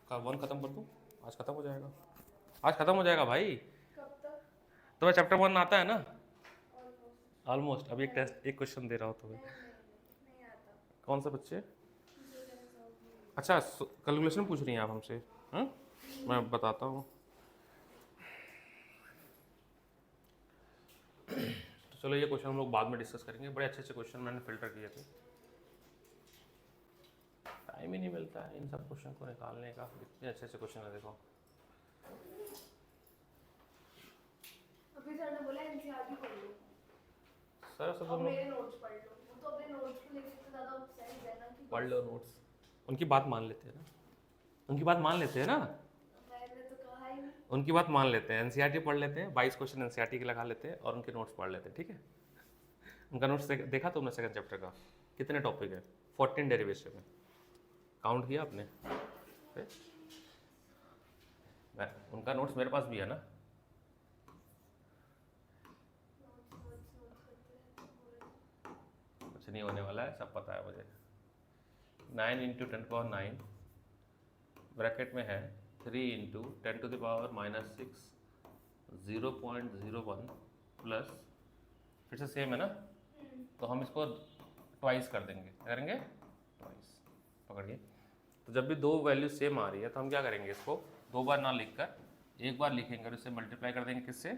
का वन खत्म कर दूँ? आज खत्म हो जाएगा, आज खत्म हो जाएगा भाई। कब तक? तुम्हें चैप्टर वन आता है ना? ऑलमोस्ट। ऑलमोस्ट। अभी एक नहीं टेस्ट, एक क्वेश्चन दे रहा हूँ तुम्हें। नहीं नहीं नहीं नहीं आता। कौन सा बच्चे? जो मैंने सॉल्व नहीं अच्छा, कैलकुलेशन पूछ रही हैं आप हमसे? मैं बताता हूँ। तो चलो ये क्वेश्चन हम लोग बाद में डिस्कस करेंगे। बड़े अच्छे अच्छे क्वेश्चन मैंने फिल्टर किए थे। टाइम ही नहीं मिलता है इन सब क्वेश्चन को निकालने का। इतने अच्छे अच्छे क्वेश्चन है देखो। अभी सर ने बोला एनसीईआरटी पढ़ लो सर सब और तुम मेरे लोग नोट्स पढ़ लो। वो तो अपने नोट्स को लेके इतना ज़्यादा ऑब्सेस्ड है ना कि पढ़ बस। लो नोट्स। उनकी बात मान लेते हैं ना, उनकी बात मान लेते हैं ना, मैंने तो कहा ही नहीं। उनकी बात मान लेते हैं। एनसीईआरटी पढ़ लेते हैं, 22 क्वेश्चन एनसीईआरटी के लगा लेते हैं और उनके नोट्स पढ़ लेते हैं, ठीक है। उनका नोट्स देखा तुमने सेकंड चैप्टर का? कितने टॉपिक है? 14 डेरिवेशन है। काउंट किया आपने? फिर? उनका नोट्स मेरे पास भी है ना। नोट्स नोट्स नोट्स करते रहते हैं पूरे। कुछ नहीं होने वाला है, सब पता है मुझे। 9 इंटू 10 पावर 9 ब्रैकेट में है 3 इंटू 10⁻⁻6 0.01 प्लस, फिर से सेम है ना, तो हम इसको ट्वाइस कर देंगे। क्या करेंगे? ट्वाइस। पकड़िए। तो जब भी दो वैल्यू सेम आ रही है तो हम क्या करेंगे, इसको दो बार ना लिखकर एक बार लिखेंगे और इससे मल्टीप्लाई कर देंगे। किससे?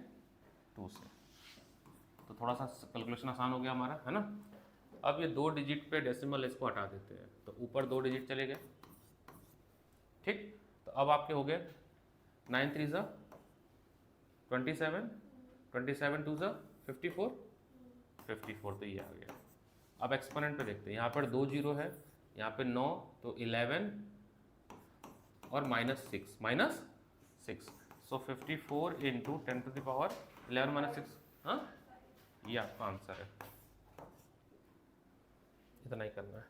2 से। तो थोड़ा सा कैलकुलेशन आसान हो गया हमारा, है ना। अब ये 2 डिजिट पे डेसिमल, इसको हटा देते हैं तो ऊपर 2 डिजिट चले गए, ठीक। तो अब आपके हो गए 9 3 ज़ा 27, 27 2 ज़ा 54, 54 तो ये आ गया। अब एक्सपोनेंट पे देखते हैं, यहाँ पर 2 जीरो है, यहाँ पे 9 तो 11 और -6 सो 54 इंटू 10⁻11 - 6। हाँ, ये आपका आंसर है। इतना ही करना है।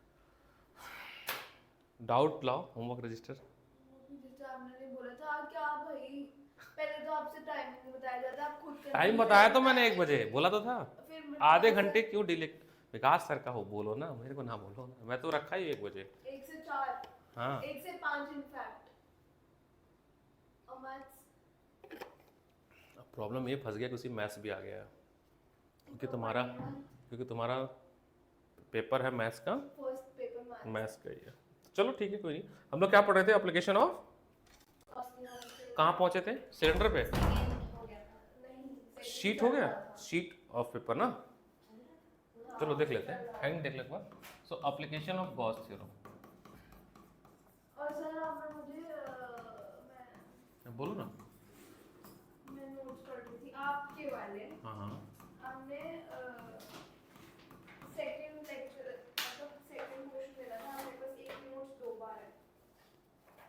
डाउट लाओ, होमवर्क रजिस्टर। जैसे आपने बोला था क्या भाई, पहले तो आपसे टाइम नहीं बताया जाता, आप खुद टाइम कंफ्यूज बताया है। तो मैंने 1 बजे बोला तो था। फिर आधे ऐसा घंटे क्यों डिले? विकास सर का हो बोलो ना, मेरे को ना बोलो ना। मैं तो रखा ही 1 बजे। 1 से 4, हाँ, 1 से 5 इनफैक्ट। और मैथ्स अब प्रॉब्लम ये फंस गया कि उसी मैथ्स भी आ गया, क्योंकि तो तुम्हारा पढ़ेंगे ना। क्योंकि तुम्हारा पेपर है मैथ्स का। फर्स्ट पेपर मैथ्स मैथ्स है। का ही है। चलो ठीक है, कोई नहीं। हम लोग क्या पढ़ रहे थे? Application of. कॉस्टिंग से कहाँ पहुंचे थे? सिलेंडर पे। सेकंड हो गया था, नहीं सेकंड शीट हो चल गया, रहा था। शीट ऑफ पेपर ना। चलो हाँ देख लेते चल हैं, रहा हैंग था। देख लेते हैं। सो एप्लीकेशन ऑफ गॉस थ्योरम। और सर आपने मुझे बोलो ना। मैं नोट्स पढ़ रही थी आपके वाले। हाँ हाँ। हमने सेकंड लेक्चर मतलब सेकंड क्वेश्चन मिला था, हमारे पास एक ही नोट्स 2 बार है।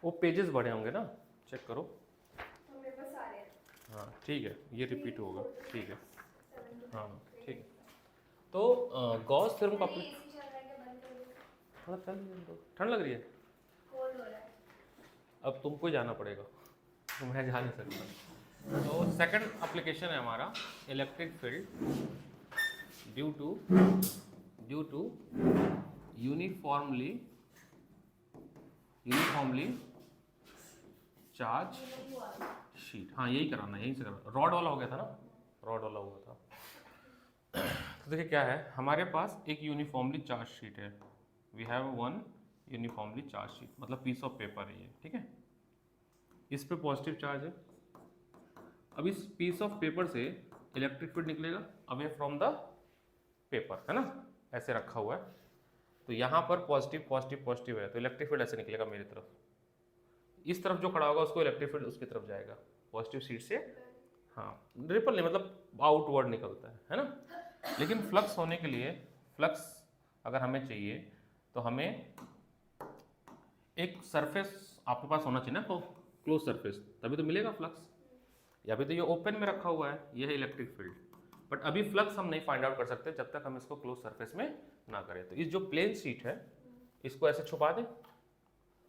वो पेजेस बड़े होंगे ना, चेक करो। तो मेरे पास सारे हैं। हाँ ठीक है, ये रिपीट होगा, ठीक है। 7 to हाँ 9 ठीक है। तो गॉस थ्योरम का नहीं एसी चल रहा है क्या? बंद कर दो। थोड़ा चल दो, ठंड लग रही है। कोल्ड हो रहा है। अब तुमको ही जाना पड़ेगा, तो मैं जा नहीं सकता। तो सेकंड एप्लीकेशन है हमारा, electric field due to uniformly charge नहीं हुआ था। शीट। हाँ यही कराना, यहीं से कराना। रॉड वाला हो गया था ना, रॉड वाला हुआ था। तो देखिए क्या है, हमारे पास एक यूनिफॉर्मली चार्ज शीट है। We have one uniformly charge sheet, मतलब पीस ऑफ पेपर है ये, ठीक है। इस पे पॉजिटिव चार्ज है। अब इस पीस ऑफ पेपर से इलेक्ट्रिक फील्ड निकलेगा अवे फ्रॉम द पेपर, है ना, ऐसे रखा हुआ है। तो यहाँ पर पॉजिटिव पॉजिटिव पॉजिटिव है, तो इलेक्ट्रिक फील्ड ऐसे निकलेगा मेरी तरफ। इस तरफ जो खड़ा होगा उसको इलेक्ट्रिक फील्ड उसकी तरफ जाएगा, पॉजिटिव सीट से। हाँ, रिपल नहीं, मतलब आउटवर्ड निकलता है ना। लेकिन फ्लक्स होने के लिए, फ्लक्स अगर हमें चाहिए तो हमें एक सरफेस आपके पास होना चाहिए ना, तो क्लोज सरफेस, तभी तो मिलेगा फ्लक्स। या भी तो ये ओपन में रखा हुआ है, ये है इलेक्ट्रिक फील्ड। बट अभी फ्लक्स हम नहीं फाइंड आउट कर सकते जब तक हम इसको क्लोज सरफेस में ना करें। तो इस जो प्लेन शीट है इसको ऐसे छुपा दें,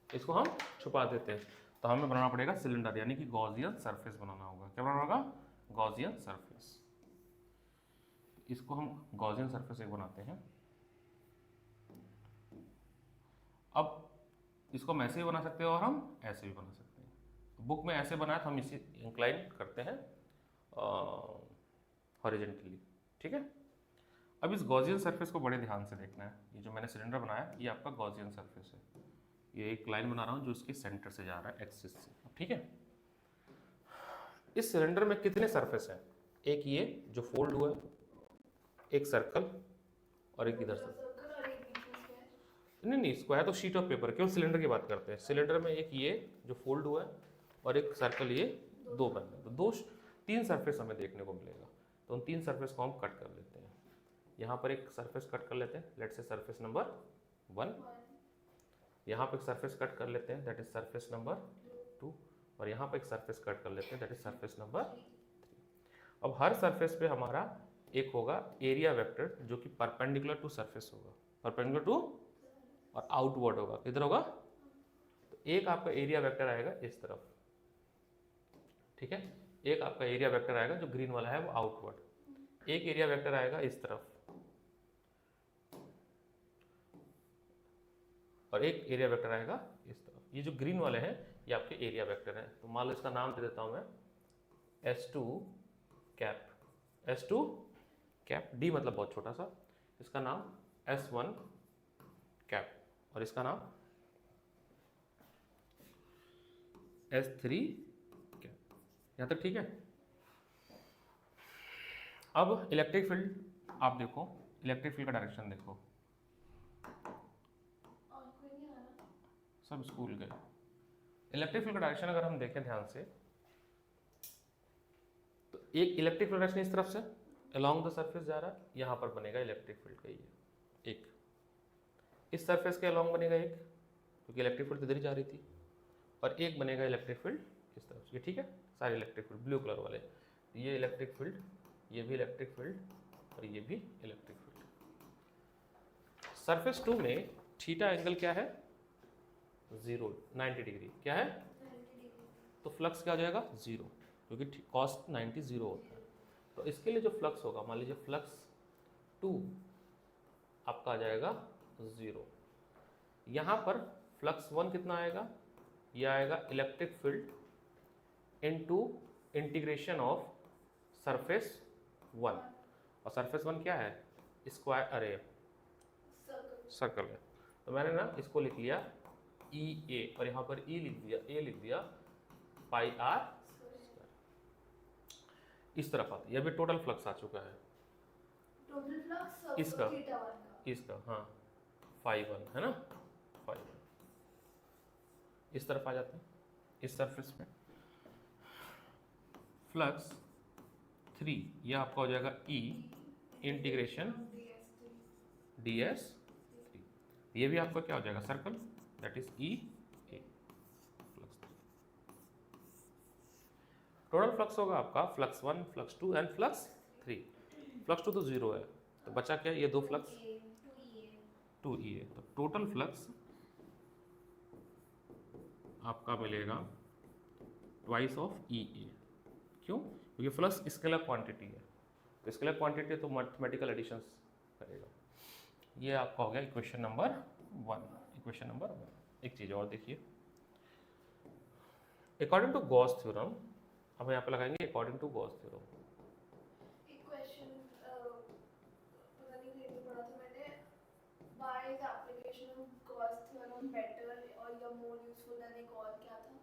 इसको हम छुपा देते हैं। तो हमें बनाना पड़ेगा सिलेंडर, यानी कि गॉसियन सरफेस बनाना होगा। क्या बनाना होगा? Gaussian surface. इसको हम गॉसियन सरफेस एक बनाते हैं। अब इसको हम ऐसे भी बना सकते हैं और हम ऐसे भी बना सकते हैं। बुक में ऐसे बनाया तो हम इसे इंक्लाइन करते हैं हॉरिजेंटली, ठीक है। अब इस गॉसियन सरफेस को बड़े ध्यान से देखना है। ये जो मैंने सिलेंडर बनाया ये आपका गॉसियन सरफेस है। ये एक लाइन बना रहा हूँ जो इसके सेंटर से जा रहा है, एक्सिस से, ठीक है। इस सिलेंडर में कितने सरफेस हैं? एक ये जो फोल्ड हुआ है, एक सर्कल और एक इधर से। सर्कल और एक बीच में स्क्वायर। नहीं, स्क्वायर तो शीट ऑफ पेपर, केवल सिलेंडर की बात करते हैं। सिलेंडर में एक ये जो फोल्ड हुआ है और एक सर्कल, ये दो बन गए, तो तीन सरफेस हमें देखने को मिलेगा। तो उन तीन सरफेस को हम कट कर लेते हैं। यहाँ पर एक सरफेस कट कर लेते हैं, लेट्स से सरफेस नंबर 1। यहाँ पे एक सरफेस कट कर लेते हैं, दैट इज सरफेस नंबर 2। और यहाँ पे एक सरफेस कट कर लेते हैं, दैट इज सरफेस नंबर 3। अब हर सरफेस पे हमारा एक होगा एरिया वेक्टर जो कि परपेंडिकुलर टू सरफेस होगा, परपेंडिकुलर टू और आउटवर्ड होगा। किधर होगा? तो एक आपका एरिया वेक्टर आएगा इस तरफ, ठीक है। एक आपका एरिया वेक्टर आएगा जो ग्रीन वाला है वो आउटवर्ड। एक एरिया वेक्टर आएगा इस तरफ और एक एरिया वेक्टर आएगा इस तरफ। ये जो ग्रीन वाले हैं ये आपके एरिया वेक्टर हैं। तो मान लो इसका नाम दे देता हूं मैं S2 cap. S2 cap, D मतलब बहुत छोटा सा, इसका नाम S1 कैप और इसका नाम S3 कैप। यहाँ तक ठीक है। अब इलेक्ट्रिक फील्ड आप देखो, इलेक्ट्रिक फील्ड का डायरेक्शन देखो। और कोई नहीं आ रहा। सब स्कूल गए। इलेक्ट्रिक फील्ड का डायरेक्शन अगर हम देखें ध्यान से तो एक इलेक्ट्रिक फील्ड डायरेक्शन इस तरफ से अलोंग द सरफेस जा रहा है, यहाँ पर बनेगा इलेक्ट्रिक फील्ड का ये एक। इस सरफेस के अलोंग बनेगा एक, क्योंकि इलेक्ट्रिक फील्ड इधर ही जा रही थी। और एक बनेगा इलेक्ट्रिक फील्ड इस तरफ से, ठीक है। सारे इलेक्ट्रिक फील्ड ब्लू कलर वाले, ये इलेक्ट्रिक फील्ड, ये भी इलेक्ट्रिक फील्ड और ये भी इलेक्ट्रिक फील्ड। सरफेस 2 में थीटा एंगल क्या है? 0, 90 डिग्री। क्या है? 90 डिग्री। तो फ्लक्स क्या हो जाएगा? 0, क्योंकि कॉस्ट 90 0 होता है। तो इसके लिए जो फ्लक्स होगा, मान लीजिए फ्लक्स 2 आपका आ जाएगा 0। यहाँ पर फ्लक्स 1 कितना आएगा? यह आएगा electric field into integration of surface 1। और सरफेस 1 क्या है? स्क्वायर, अरे सर्कल है। तो मैंने ना इसको लिख लिया EA और यहाँ पर E लिख दिया, A लिख दिया, पाई R इस तरफ आता है। यह भी टोटल फ्लक्स आ चुका है। टोटल फ्लक्स इसका थीटा 1 का। इसका हाँ फाई 1 है ना, फाई 1 इस तरफ आ जाते हैं। इस सरफेस में फ्लक्स 3 यह आपका हो जाएगा E इंटीग्रेशन DS 3। ये भी आपका क्या हो जाएगा? Circle, that is EA flux 3। Total flux होगा आपका flux 1, flux 2 and flux 3। Flux 2 तो 0 है, तो बचा क्या? ये दो फ्लक्स 2EA। तो टोटल फ्लक्स आपका मिलेगा ट्वाइस ऑफ EA। क्यों? क्योंकि फ्लक्स स्केलर क्वांटिटी है, तो स्केलर क्वांटिटी तो मैथमेटिकल एडिशंस करेगा। ये आपका हो गया इक्वेशन नंबर 1। Equation number 1। एक चीज़ और देखिए, अकॉर्डिंग टू गॉस थ्योरम, अब यहाँ पे लगाएंगे अकॉर्डिंग टू गॉस थ्योरम। एक क्वेश्चन पता नहीं कहीं पे पढ़ा था मैंने, why is application of Gauss theorem better और या मोर यूजफुल देन एक और क्या था?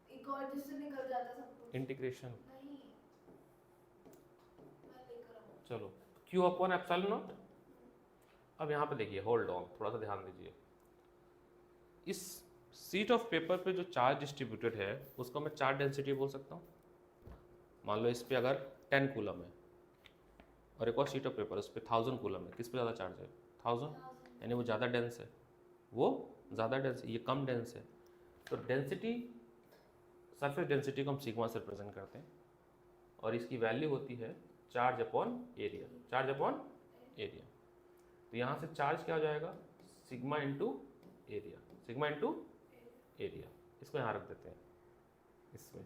एक और जिससे निकल जाता सब कुछ। इंटीग्रेशन, नहीं, मैं लेकर आऊँ। चलो Q अपॉन एप्सिलॉन नॉट। अब यहाँ पे देखिए, होल्ड ऑन, थोड़ा सा ध्यान दीजिए। इस सीट ऑफ पेपर पे जो चार्ज डिस्ट्रीब्यूटेड है उसको मैं चार्ज डेंसिटी बोल सकता हूँ। मान लो इस पे अगर 10 कूलम है और एक और शीट ऑफ पेपर उस पर 1000 कूलम है, किस पे ज़्यादा चार्ज है? 1000, यानी वो ज़्यादा डेंस है, वो ज़्यादा डेंस है, ये कम डेंस है। तो डेंसिटी, सरफेस डेंसिटी को हम सिग्मा से रिप्रेजेंट करते हैं और इसकी वैल्यू होती है charge upon area. Charge upon area, तो यहाँ से चार्ज क्या हो जाएगा? Sigma into area, sigma into area. इसको यहाँ रख देते हैं इसमें।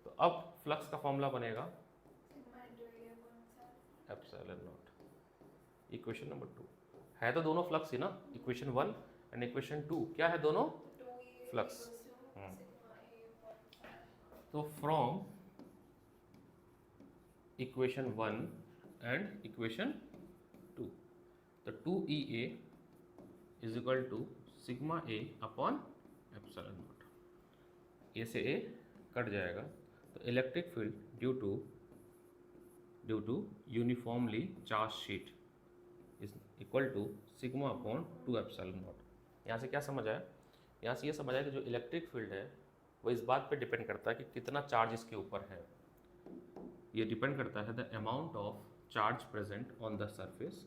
तो अब फ्लक्स का फॉर्मूला बनेगा एप्सिलॉन नॉट, इक्वेशन नंबर 2। है तो दोनों फ्लक्स ही ना, इक्वेशन 1 एंड इक्वेशन 2 क्या है दोनों फ्लक्स। तो फ्रॉम इक्वेशन 1 एंड इक्वेशन 2 तो 2EA is equal to sigma A upon epsilon naught, A से ए कट जाएगा तो electric field due to uniformly charge sheet is equal to sigma upon 2 epsilon naught. यहाँ से क्या समझ आया, यहाँ से ये समझ आया कि जो इलेक्ट्रिक फील्ड है वो इस बात पे डिपेंड करता है कि कितना चार्ज इसके ऊपर है। ये डिपेंड करता है the amount of charge present on the surface,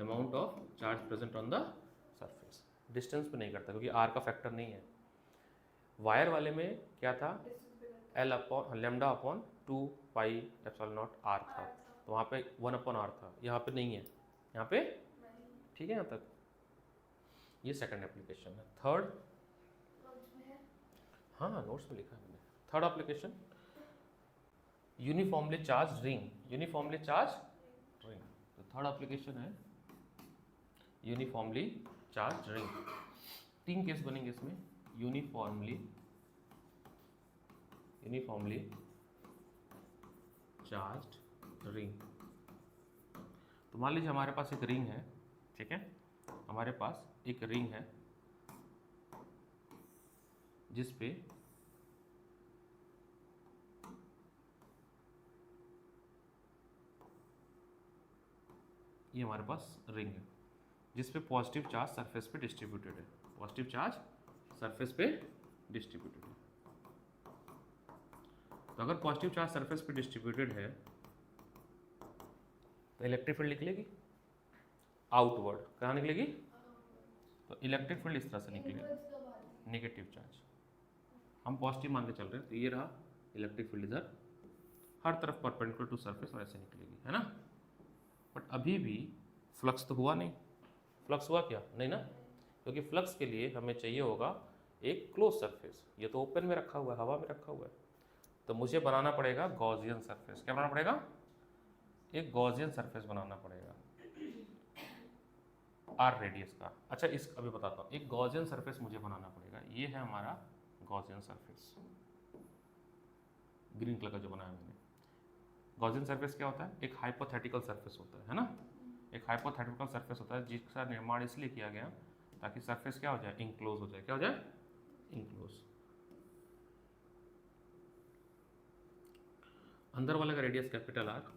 amount of charge present on the surface, distance पे नहीं करता क्योंकि आर का फैक्टर नहीं है। वायर वाले में क्या था, L upon lambda upon 2 pi epsilon naught r था, तो वहाँ पे 1 अपॉन आर था, यहाँ पे नहीं है, यहाँ पे ठीक है। यहाँ तक ये सेकंड एप्लीकेशन है। थर्ड, हाँ नोट्स में लिखा है मैंने। Third application uniformly charge ring, uniformly charge ring. तो थर्ड एप्लीकेशन है यूनिफॉर्मली चार्ज रिंग। 3 केस बनेंगे इसमें, यूनिफॉर्मली चार्ज्ड रिंग। तो मान लीजिए हमारे पास एक रिंग है, ठीक है, हमारे पास एक रिंग है जिस पे ये हमारे पास रिंग है जिस पे पॉजिटिव चार्ज सरफेस पे डिस्ट्रीब्यूटेड है, पॉजिटिव चार्ज सरफेस पे डिस्ट्रीब्यूटेड है। तो अगर पॉजिटिव चार्ज सरफेस पे डिस्ट्रीब्यूटेड है तो इलेक्ट्रिक फील्ड निकलेगी आउटवर्ड, कहाँ निकलेगी, तो इलेक्ट्रिक फील्ड इस तरह से निकलेगी नेगेटिव चार्ज, हम पॉजिटिव मान के चल रहे हैं, तो ये रहा इलेक्ट्रिक फील्ड इधर हर तरफ परपेंडिकुलर टू सरफेस और ऐसे निकलेगी, है ना। बट अभी भी फ्लक्स तो हुआ नहीं, फ्लक्स हुआ क्या नहीं ना, क्योंकि फ्लक्स के लिए हमें चाहिए होगा एक क्लोज सरफेस, ये तो ओपन में रखा हुआ है, हवा में रखा हुआ है, तो मुझे बनाना पड़ेगा गॉसियन सरफेस। क्या बनाना पड़ेगा, एक गॉसियन सरफेस बनाना पड़ेगा आर रेडियस का। अच्छा इस अभी बताता हूँ, एक गॉसियन सरफेस मुझे बनाना पड़ेगा, ये है हमारा गॉसियन सरफेस, ग्रीन कलर का जो बनाया मैंने। गॉसियन सरफेस क्या होता है, एक हाइपोथेटिकल सरफेस होता है ना, एक हाइपोथेटिकल सरफेस होता है जिसका निर्माण इसलिए किया गया ताकि सरफेस क्या हो जाए, इंक्लोज हो जाए। क्या हो जाए, इंक्लोज। अंदर वाले का रेडियस कैपिटल आर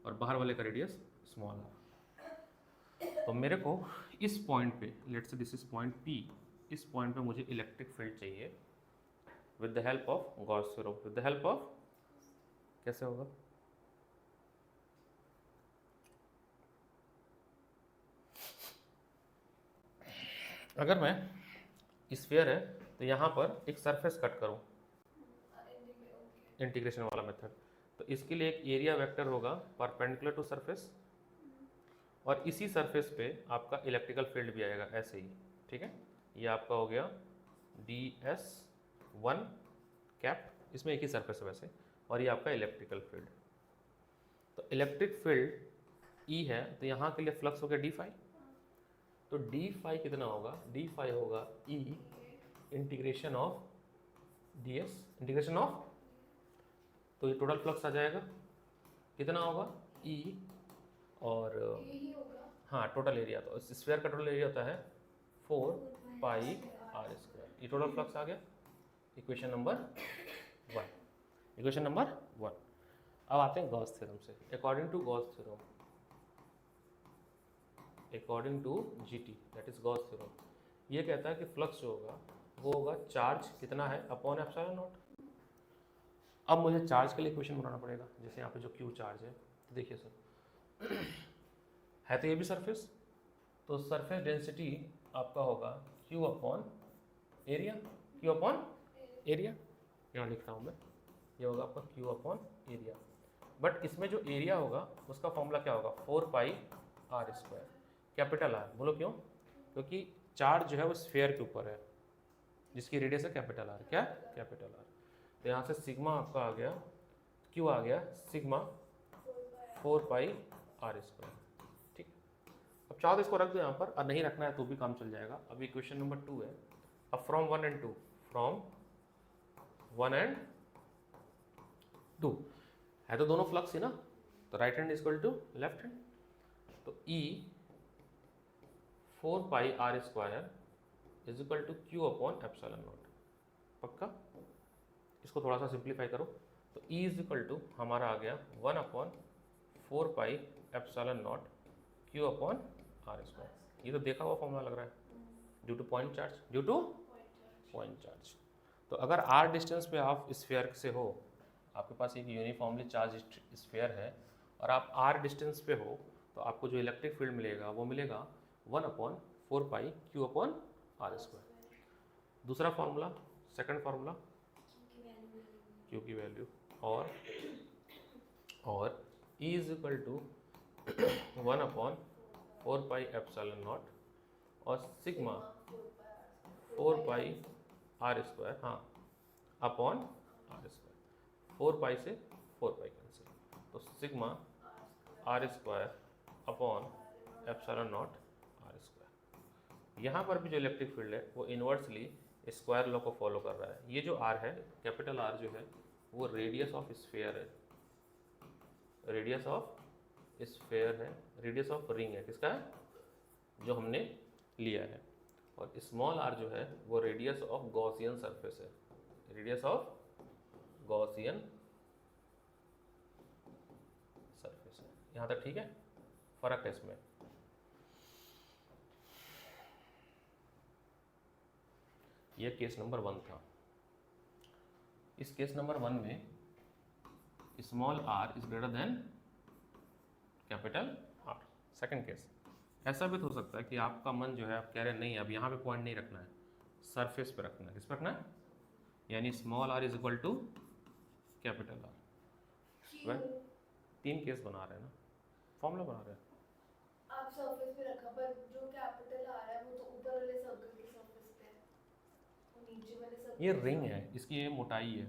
और बाहर वाले का रेडियस स्मॉल आर। तो मेरे को इस पॉइंट पे, let's say this is point P, इस पॉइंट पे मुझे इलेक्ट्रिक फील्ड चाहिए with the help of Gauss theorem. With the help of, कैसे होगा, अगर मैं स्फीयर है तो यहाँ पर एक सरफेस कट करूँ, इंटीग्रेशन वाला मेथड, तो इसके लिए एक एरिया वेक्टर होगा परपेंडिकुलर टू सरफेस और इसी सरफेस पे आपका इलेक्ट्रिकल फील्ड भी आएगा ऐसे ही, ठीक है। ये आपका हो गया ds1 कैप, इसमें एक ही सरफेस है वैसे, और ये आपका इलेक्ट्रिकल फील्ड। तो इलेक्ट्रिक फील्ड E है तो यहाँ के लिए फ्लक्स हो गया d फाई, तो d फाई कितना होगा, d फाई होगा E integration of ds, integration of, तो ये टोटल फ्लक्स आ जाएगा कितना होगा E, और हाँ टोटल एरिया, तो स्फीयर का टोटल एरिया होता है 4 पाई आर स्क्वायर, ये टोटल फ्लक्स आ गया। Equation number 1, equation number 1। अब आते हैं गॉस थ्योरम से। According to Gauss theorem, according to GT that is Gauss theorem, ये कहता है कि फ्लक्स जो होगा वो होगा चार्ज कितना है अपॉन एप्सिलॉन नॉट। अब मुझे चार्ज के लिए इक्वेशन बनाना पड़ेगा, जैसे यहाँ पे जो क्यू चार्ज है, तो देखिए सर है तो ये भी सरफेस, तो सरफेस डेंसिटी आपका होगा Q upon area, Q upon area, यहाँ लिख रहा हूँ मैं, ये होगा आपका क्यू अपॉन एरिया। बट इसमें जो एरिया होगा उसका फॉर्मूला क्या होगा, 4 pi r square, capital R. बोलो क्यों, क्योंकि चार्ज जो है वो स्फीयर के ऊपर है जिसकी रेडियस है कैपिटल आर, क्या कैपिटल आर। तो यहाँ से सिग्मा आपका आ गया, क्यू आ गया सिग्मा 4 पाई आर स्क्वायर, ठीक। अब चाहो तो इसको रख दो यहाँ पर, और नहीं रखना है तो भी काम चल जाएगा। अभी क्वेश्चन नंबर 2 है। अब फ्रॉम 1 and 2, फ्रॉम 1 and 2 है तो दोनों फ्लक्स ही ना, तो right hand equal to left hand, तो E 4 pi r square is equal to q upon epsilon naught. पक्का? इसको थोड़ा सा सिंप्लीफाई करो, तो E इज इक्वल टू हमारा आ गया 1 upon 4 pi epsilon naught q upon r square. ये तो देखा हुआ फॉर्मूला लग रहा है, due to point charge, due to point charge. तो अगर r डिस्टेंस पे आप स्फीयर से हो, आपके पास एक यूनिफॉर्मली चार्ज स्फीयर है और आप r डिस्टेंस पे हो, तो आपको जो इलेक्ट्रिक फील्ड मिलेगा वो मिलेगा 1 upon 4 pi q upon r square. दूसरा फार्मूला, सेकंड फार्मूला, क्यू की वैल्यू, और E is equal to 1 upon 4 pi epsilon naught और सिग्मा 4 पाई आर स्क्वायर, हाँ, अपॉन आर स्क्वायर। 4 पाई से 4 पाई कैंसिल, तो sigma r square upon epsilon naught r square. यहाँ पर भी जो इलेक्ट्रिक फील्ड है वो इन्वर्सली स्क्वायर लॉ को फॉलो कर रहा है। ये जो आर है, कैपिटल आर जो है, वो रेडियस ऑफ स्फीयर है, रेडियस ऑफ स्फीयर है, रेडियस ऑफ रिंग है, किसका है, जो हमने लिया है। और स्मॉल आर जो है वो रेडियस ऑफ गॉसियन सरफेस है, रेडियस ऑफ गॉसियन सरफेस है। यहाँ तक ठीक है? फर्क है इसमें। ये केस नंबर 1 था। इस केस नंबर 1 में small r is greater than capital r. Second case ऐसा भी तो हो सकता है कि आपका मन जो है, आप कह रहे हैं नहीं अब यहाँ पे पॉइंट नहीं रखना है, सरफेस पे रखना है। किस पे रखना है? यानी small r is equal to capital r. 3 case बना रहे हैं ना, फॉर्मूला बना रहे हैं। आप सरफेस पे रखा, पर जो कैपिटल आ रहा है वो तो ऊपर वाले सर्कल के सरफेस पे है, वो नीचे वाले सर्कल। ये रिंग है, इसकी ये मोटाई है।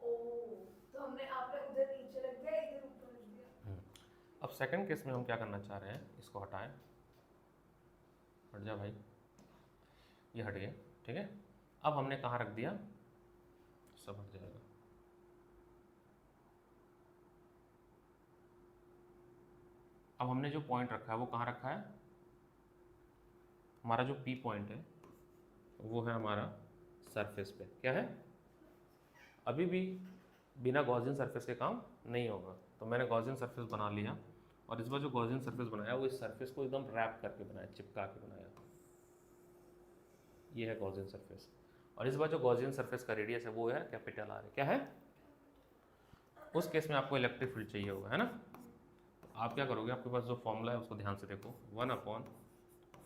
ओह, तो आपने उधर नीचे रख दिया, इधर ऊपर रख दिया। अब सेकंड केस में हम क्या करना चाह रहे हैं, इसको हटाएं, हट जा भाई, ये हट गया, ठीक है। अब हमने कहाँ रख दिया, सब हट जाएगा। अब हमने जो पॉइंट रखा है वो कहाँ रखा है, हमारा जो P पॉइंट है वो है हमारा सरफेस पे। क्या है? अभी भी बिना गॉसियन सरफेस के काम नहीं होगा, तो मैंने गॉसियन सरफेस बना लिया, और इस बार जो गॉसियन सरफेस बनाया वो इस सरफेस को एकदम रैप करके बनाया, चिपका के बनाया। ये है गॉसियन सरफेस, और इस बार जो गॉसियन सरफेस का रेडियस है वो है कैपिटल आर। क्या है? उस केस में आपको इलेक्ट्रिक फील्ड चाहिए होगा, है ना। आप क्या करोगे, आपके पास जो फॉर्मूला है उसको ध्यान से देखो, 1 upon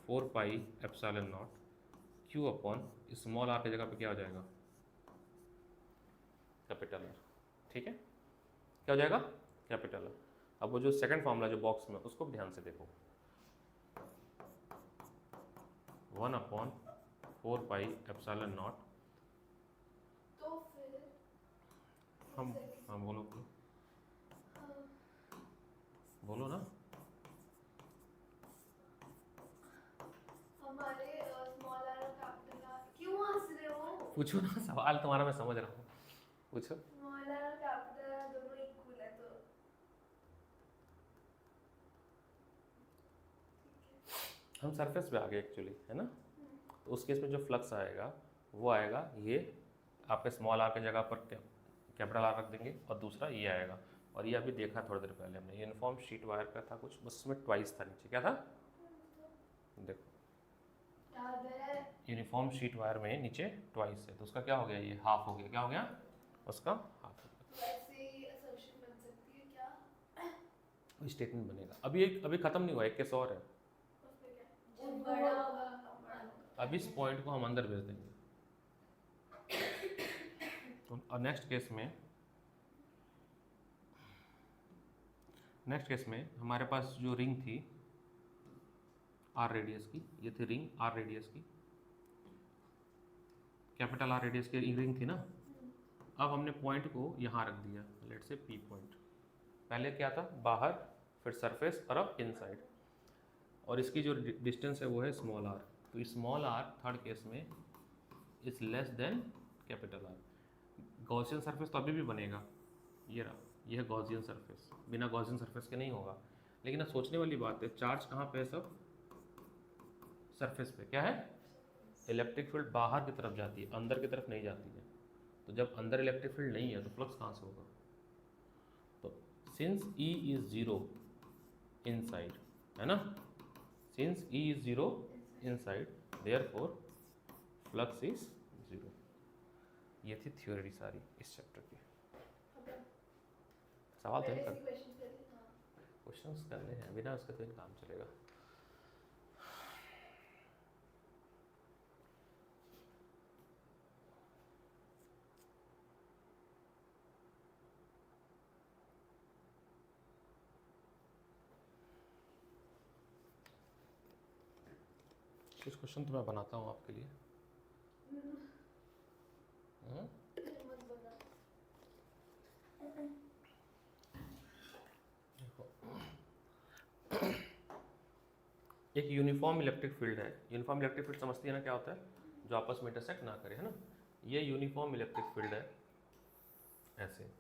4 pi epsilon naught q upon small r की जगह पे क्या हो जाएगा, कैपिटल आर। ठीक है, क्या हो जाएगा, कैपिटल आर। अब वो जो सेकंड फॉर्मूला जो बॉक्स में, उसको भी ध्यान से देखो, 1 अपॉन 4 पाई एप्सिलॉन नॉट। तो फिर हम बोलो बोलो ना। हमारे स्मॉल आर और कैपिटल आर, क्यों हंस रहे हो? पूछो ना, सवाल तुम्हारा मैं समझ रहा हूँ, पूछो। स्मॉल आर और कैपिटल आर दोनों इक्वल है, तो हम सरफेस पे आ गए एक्चुअली, है ना। तो उस केस में जो फ्लक्स आएगा वो आएगा, ये आपके स्मॉल आर की जगह पर कैपिटल आर रख देंगे, और दूसरा ये आएगा। और ये अभी देखा थोड़ी देर पहले हमने, यूनिफॉर्म शीट वायर का था कुछ, बस उसमें ट्वाइस था नीचे। क्या था? देखो, यूनिफॉर्म शीट वायर में नीचे ट्वाइस है, तो उसका क्या हो गया, ये हाफ हो गया। क्या हो गया उसका? हाफ हो गया। वैसे असम्पशन बन सकती है क्या? स्टेटमेंट बनेगा। अभी खत्म नहीं हुआ, एक केस और है। उस पे क्या? जब बड़ा होगा कम बड़ा होगा। अब इस पॉइंट को हम अंदर भेज देंगे, और नेक्स्ट केस में हमारे पास जो रिंग थी आर रेडियस की, ये थी रिंग आर रेडियस की, कैपिटल आर रेडियस की रिंग थी ना। अब हमने पॉइंट को यहाँ रख दिया, लेट से P पॉइंट। पहले क्या था, बाहर, फिर सरफेस, और अब इनसाइड। और इसकी जो डिस्टेंस है वो है स्मॉल आर, तो स्मॉल आर थर्ड केस में is less than capital are. Gaussian surface तो अभी भी बनेगा, ये रहा, ये है गॉसियन सरफेस, बिना गॉसियन सरफेस के नहीं होगा। लेकिन अब सोचने वाली बात है, चार्ज कहाँ पे है सब, सरफेस पे। क्या है, इलेक्ट्रिक फील्ड बाहर की तरफ जाती है, अंदर की तरफ नहीं जाती है। तो जब अंदर इलेक्ट्रिक फील्ड नहीं है तो फ्लक्स कहाँ से होगा। तो since E is zero inside, है ना, since E is zero inside therefore flux is zero. ये थी थ्योरी सारी इस चैप्टर की। सवाल तो पहले कर, से क्वेश्चन कर लेते हैं। क्वेश्चंस करने हैं, बिना उसके तो काम चलेगा। कुछ क्वेश्चन तो मैं बनाता हूँ आपके लिए। मत बना। एक यूनिफॉर्म इलेक्ट्रिक फील्ड है। यूनिफॉर्म इलेक्ट्रिक फील्ड समझती है ना क्या होता है, जो आपस में इंटरसेक्ट ना करे, है ना। ये यूनिफॉर्म इलेक्ट्रिक फील्ड है, ऐसे,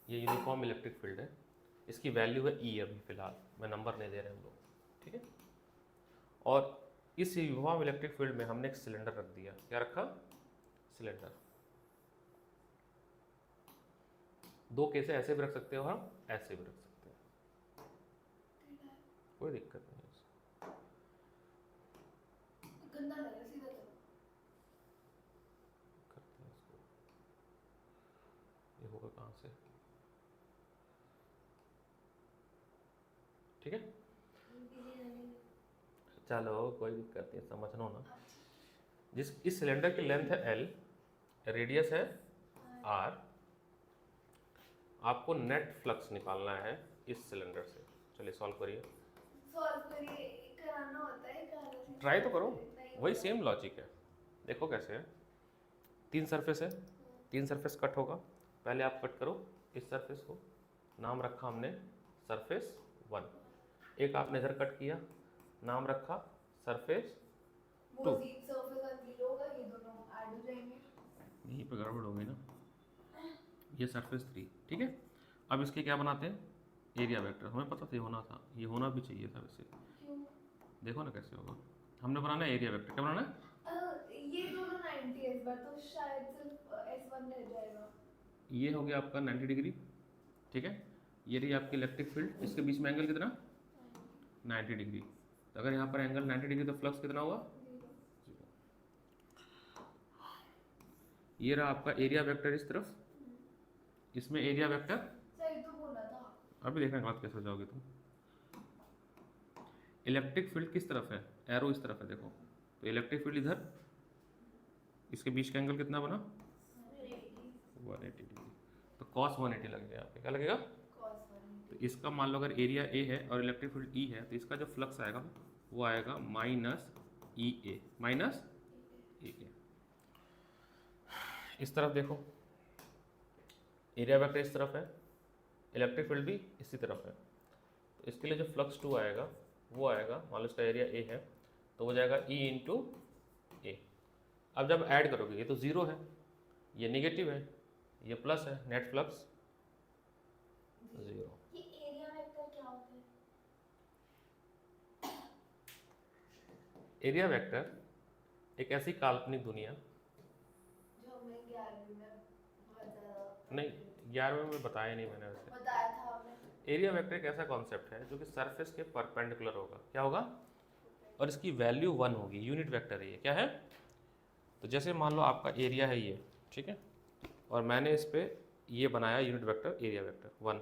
ये यूनिफॉर्म इलेक्ट्रिक फील्ड है। इसकी वैल्यू है E अभी फिलहाल, मैं नंबर नहीं दे रहे हम लोग, ठीक है। और इस यूनिफॉर्म इलेक्ट्रिक फील्ड में हमने एक सिलेंडर रख दिया। क्या रखा, सिलेंडर। दो केसें ऐसे भी रख सकते हो, हम ऐसे भी रख सकते हैं, कोई दिक्कत नहीं है उसमें। गंदा लग रहा है, सीधा चलो। करते हैं इसको, ये होगा कहाँ से, ठीक है, चलो कोई दिक्कत नहीं, समझ लो ना। जिस इस सिलेंडर की लेंथ है L, रेडियस है R, आपको नेट फ्लक्स निकालना है इस सिलेंडर से। चलिए सॉल्व करिए, सॉल्व करिए, कराना होता है, कराना से ट्राई तो करो, नहीं वही होता। सेम लॉजिक है। देखो कैसे है, तीन सरफेस है, तीन सरफेस कट होगा। पहले आप कट करो इस सरफेस को, नाम रखा हमने सरफेस 1। एक आपने इधर कट किया, नाम रखा सरफेस वो 2। सरफेस और जीरो होगा, ये दोनों ऐड हो जाएंगे। यहीं पे गड़बड़ हो गई ना, ये सरफेस 3, ठीक है। अब इसके क्या बनाते हैं, एरिया वेक्टर। हमें पता था ये होना था, ये होना भी चाहिए था वैसे। क्यों? देखो ना कैसे होगा, हमने बनाना है एरिया वेक्टर। क्या बनाना है, ये दोनों 90 है इस बार, तो शायद सिर्फ S1 रह जाएगा। ये हो गया आपका 90 डिग्री, ठीक है। ये रही आपकी इलेक्ट्रिक फील्ड, इसके बीच में एंगल कितना, 90 डिग्री। तो अगर यहाँ पर एंगल 90 डिग्री तो फ्लक्स कितना हुआ, जीरो। ये रहा आपका एरिया वेक्टर इस तरफ, इसमें एरिया वेक्टर। सही तो बोला था। अभी देखना गलत कैसे हो जाओगे तुम। इलेक्ट्रिक फील्ड किस तरफ है, एरो इस तरफ है, देखो। तो इलेक्ट्रिक फील्ड इधर, इसके बीच का एंगल कितना बना, 180 डिग्री। तो cos 180 लगेगा यहाँ पे, क्या लगेगा। तो इसका मान लो अगर एरिया A है और इलेक्ट्रिक फील्ड E है, तो इसका जो फ्लक्स आएगा वो आएगा -EA, -EA। इस तरफ देखो, एरिया वेक्टर इस तरफ है, इलेक्ट्रिक फील्ड भी इसी तरफ है। तो इसके लिए जो फ्लक्स 2 आएगा वो आएगा, मान लो इसका एरिया A है तो वो जाएगा E इंटू A। अब जब ऐड करोगे, ये तो ज़ीरो है, ये नेगेटिव है, ये प्लस है, नेट फ्लक्स 0। ये एरिया वेक्टर क्या होता है? एरिया वेक्टर एक ऐसी काल्पनिक दुनिया, जो हमें 11वीं में बहुत ज़्यादा नहीं 11वें में बताया नहीं मैंने वैसे। बताया था हमने। एरिया वेक्टर एक ऐसा कॉन्सेप्ट है जो कि सरफेस के परपेंडिकुलर होगा। क्या होगा, और इसकी वैल्यू 1 होगी, यूनिट वेक्टर है ये। क्या है, तो जैसे मान लो आपका एरिया है ये, ठीक है, और मैंने इस पर ये बनाया यूनिट वेक्टर एरिया वेक्टर 1।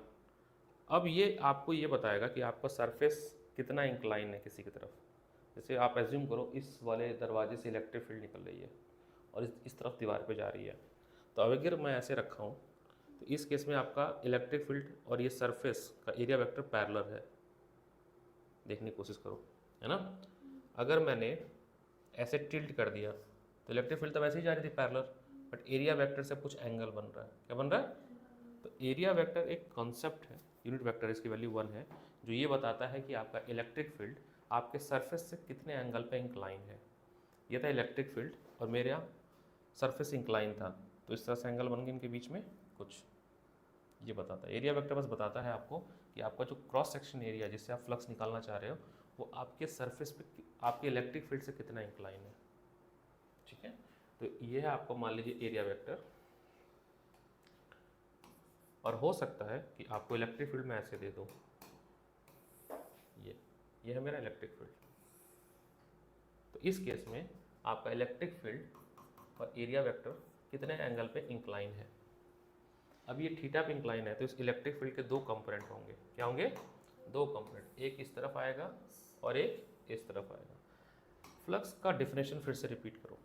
अब ये आपको ये बताएगा कि आपका सरफेस कितना इंक्लाइन है किसी की तरफ। जैसे आप एज्यूम करो इस वाले दरवाजे से इलेक्ट्रिक फील्ड निकल रही है और इस तरफ दीवार पे जा रही है। तो अब अगर मैं ऐसे रखा हूँ तो इस केस में आपका इलेक्ट्रिक फील्ड और ये सरफेस का एरिया वेक्टर पैरेलल है, देखने की कोशिश करो, है ना। अगर मैंने ऐसे टिल्ट कर दिया तो इलेक्ट्रिक फील्ड तो वैसे ही जा रही थी पैरेलल, बट एरिया वेक्टर से कुछ एंगल बन रहा है। क्या बन रहा है, तो एरिया वेक्टर एक कॉन्सेप्ट है, यूनिट वेक्टर इसकी वैल्यू 1 है, जो ये बताता है कि आपका इलेक्ट्रिक फील्ड आपके सरफेस से कितने एंगल पे इंक्लाइन है। ये था इलेक्ट्रिक फील्ड और मेरे यहाँ सरफेस इंक्लाइन था, तो इस तरह से एंगल बन गए इनके बीच में कुछ, ये बताता है। एरिया वेक्टर बस बताता है आपको कि आपका जो क्रॉस सेक्शन एरिया जिससे आप फ्लक्स निकालना चाह रहे हो वो आपके सरफेस पे आपके इलेक्ट्रिक फील्ड से कितना इंक्लाइन है। ठीक है, तो ये है आपको मान लीजिए एरिया वेक्टर, और हो सकता है कि आपको इलेक्ट्रिक फील्ड में ऐसे दे दो, ये है मेरा इलेक्ट्रिक फील्ड। तो इस केस में आपका इलेक्ट्रिक फील्ड और एरिया वेक्टर कितने एंगल पे इंक्लाइन है। अब ये थीटा पे इंक्लाइन है, तो इस इलेक्ट्रिक फील्ड के दो कंपोनेंट होंगे। क्या होंगे? दो कंपोनेंट, एक इस तरफ आएगा और एक इस तरफ आएगा। फ्लक्स का डेफिनेशन फिर से रिपीट करो,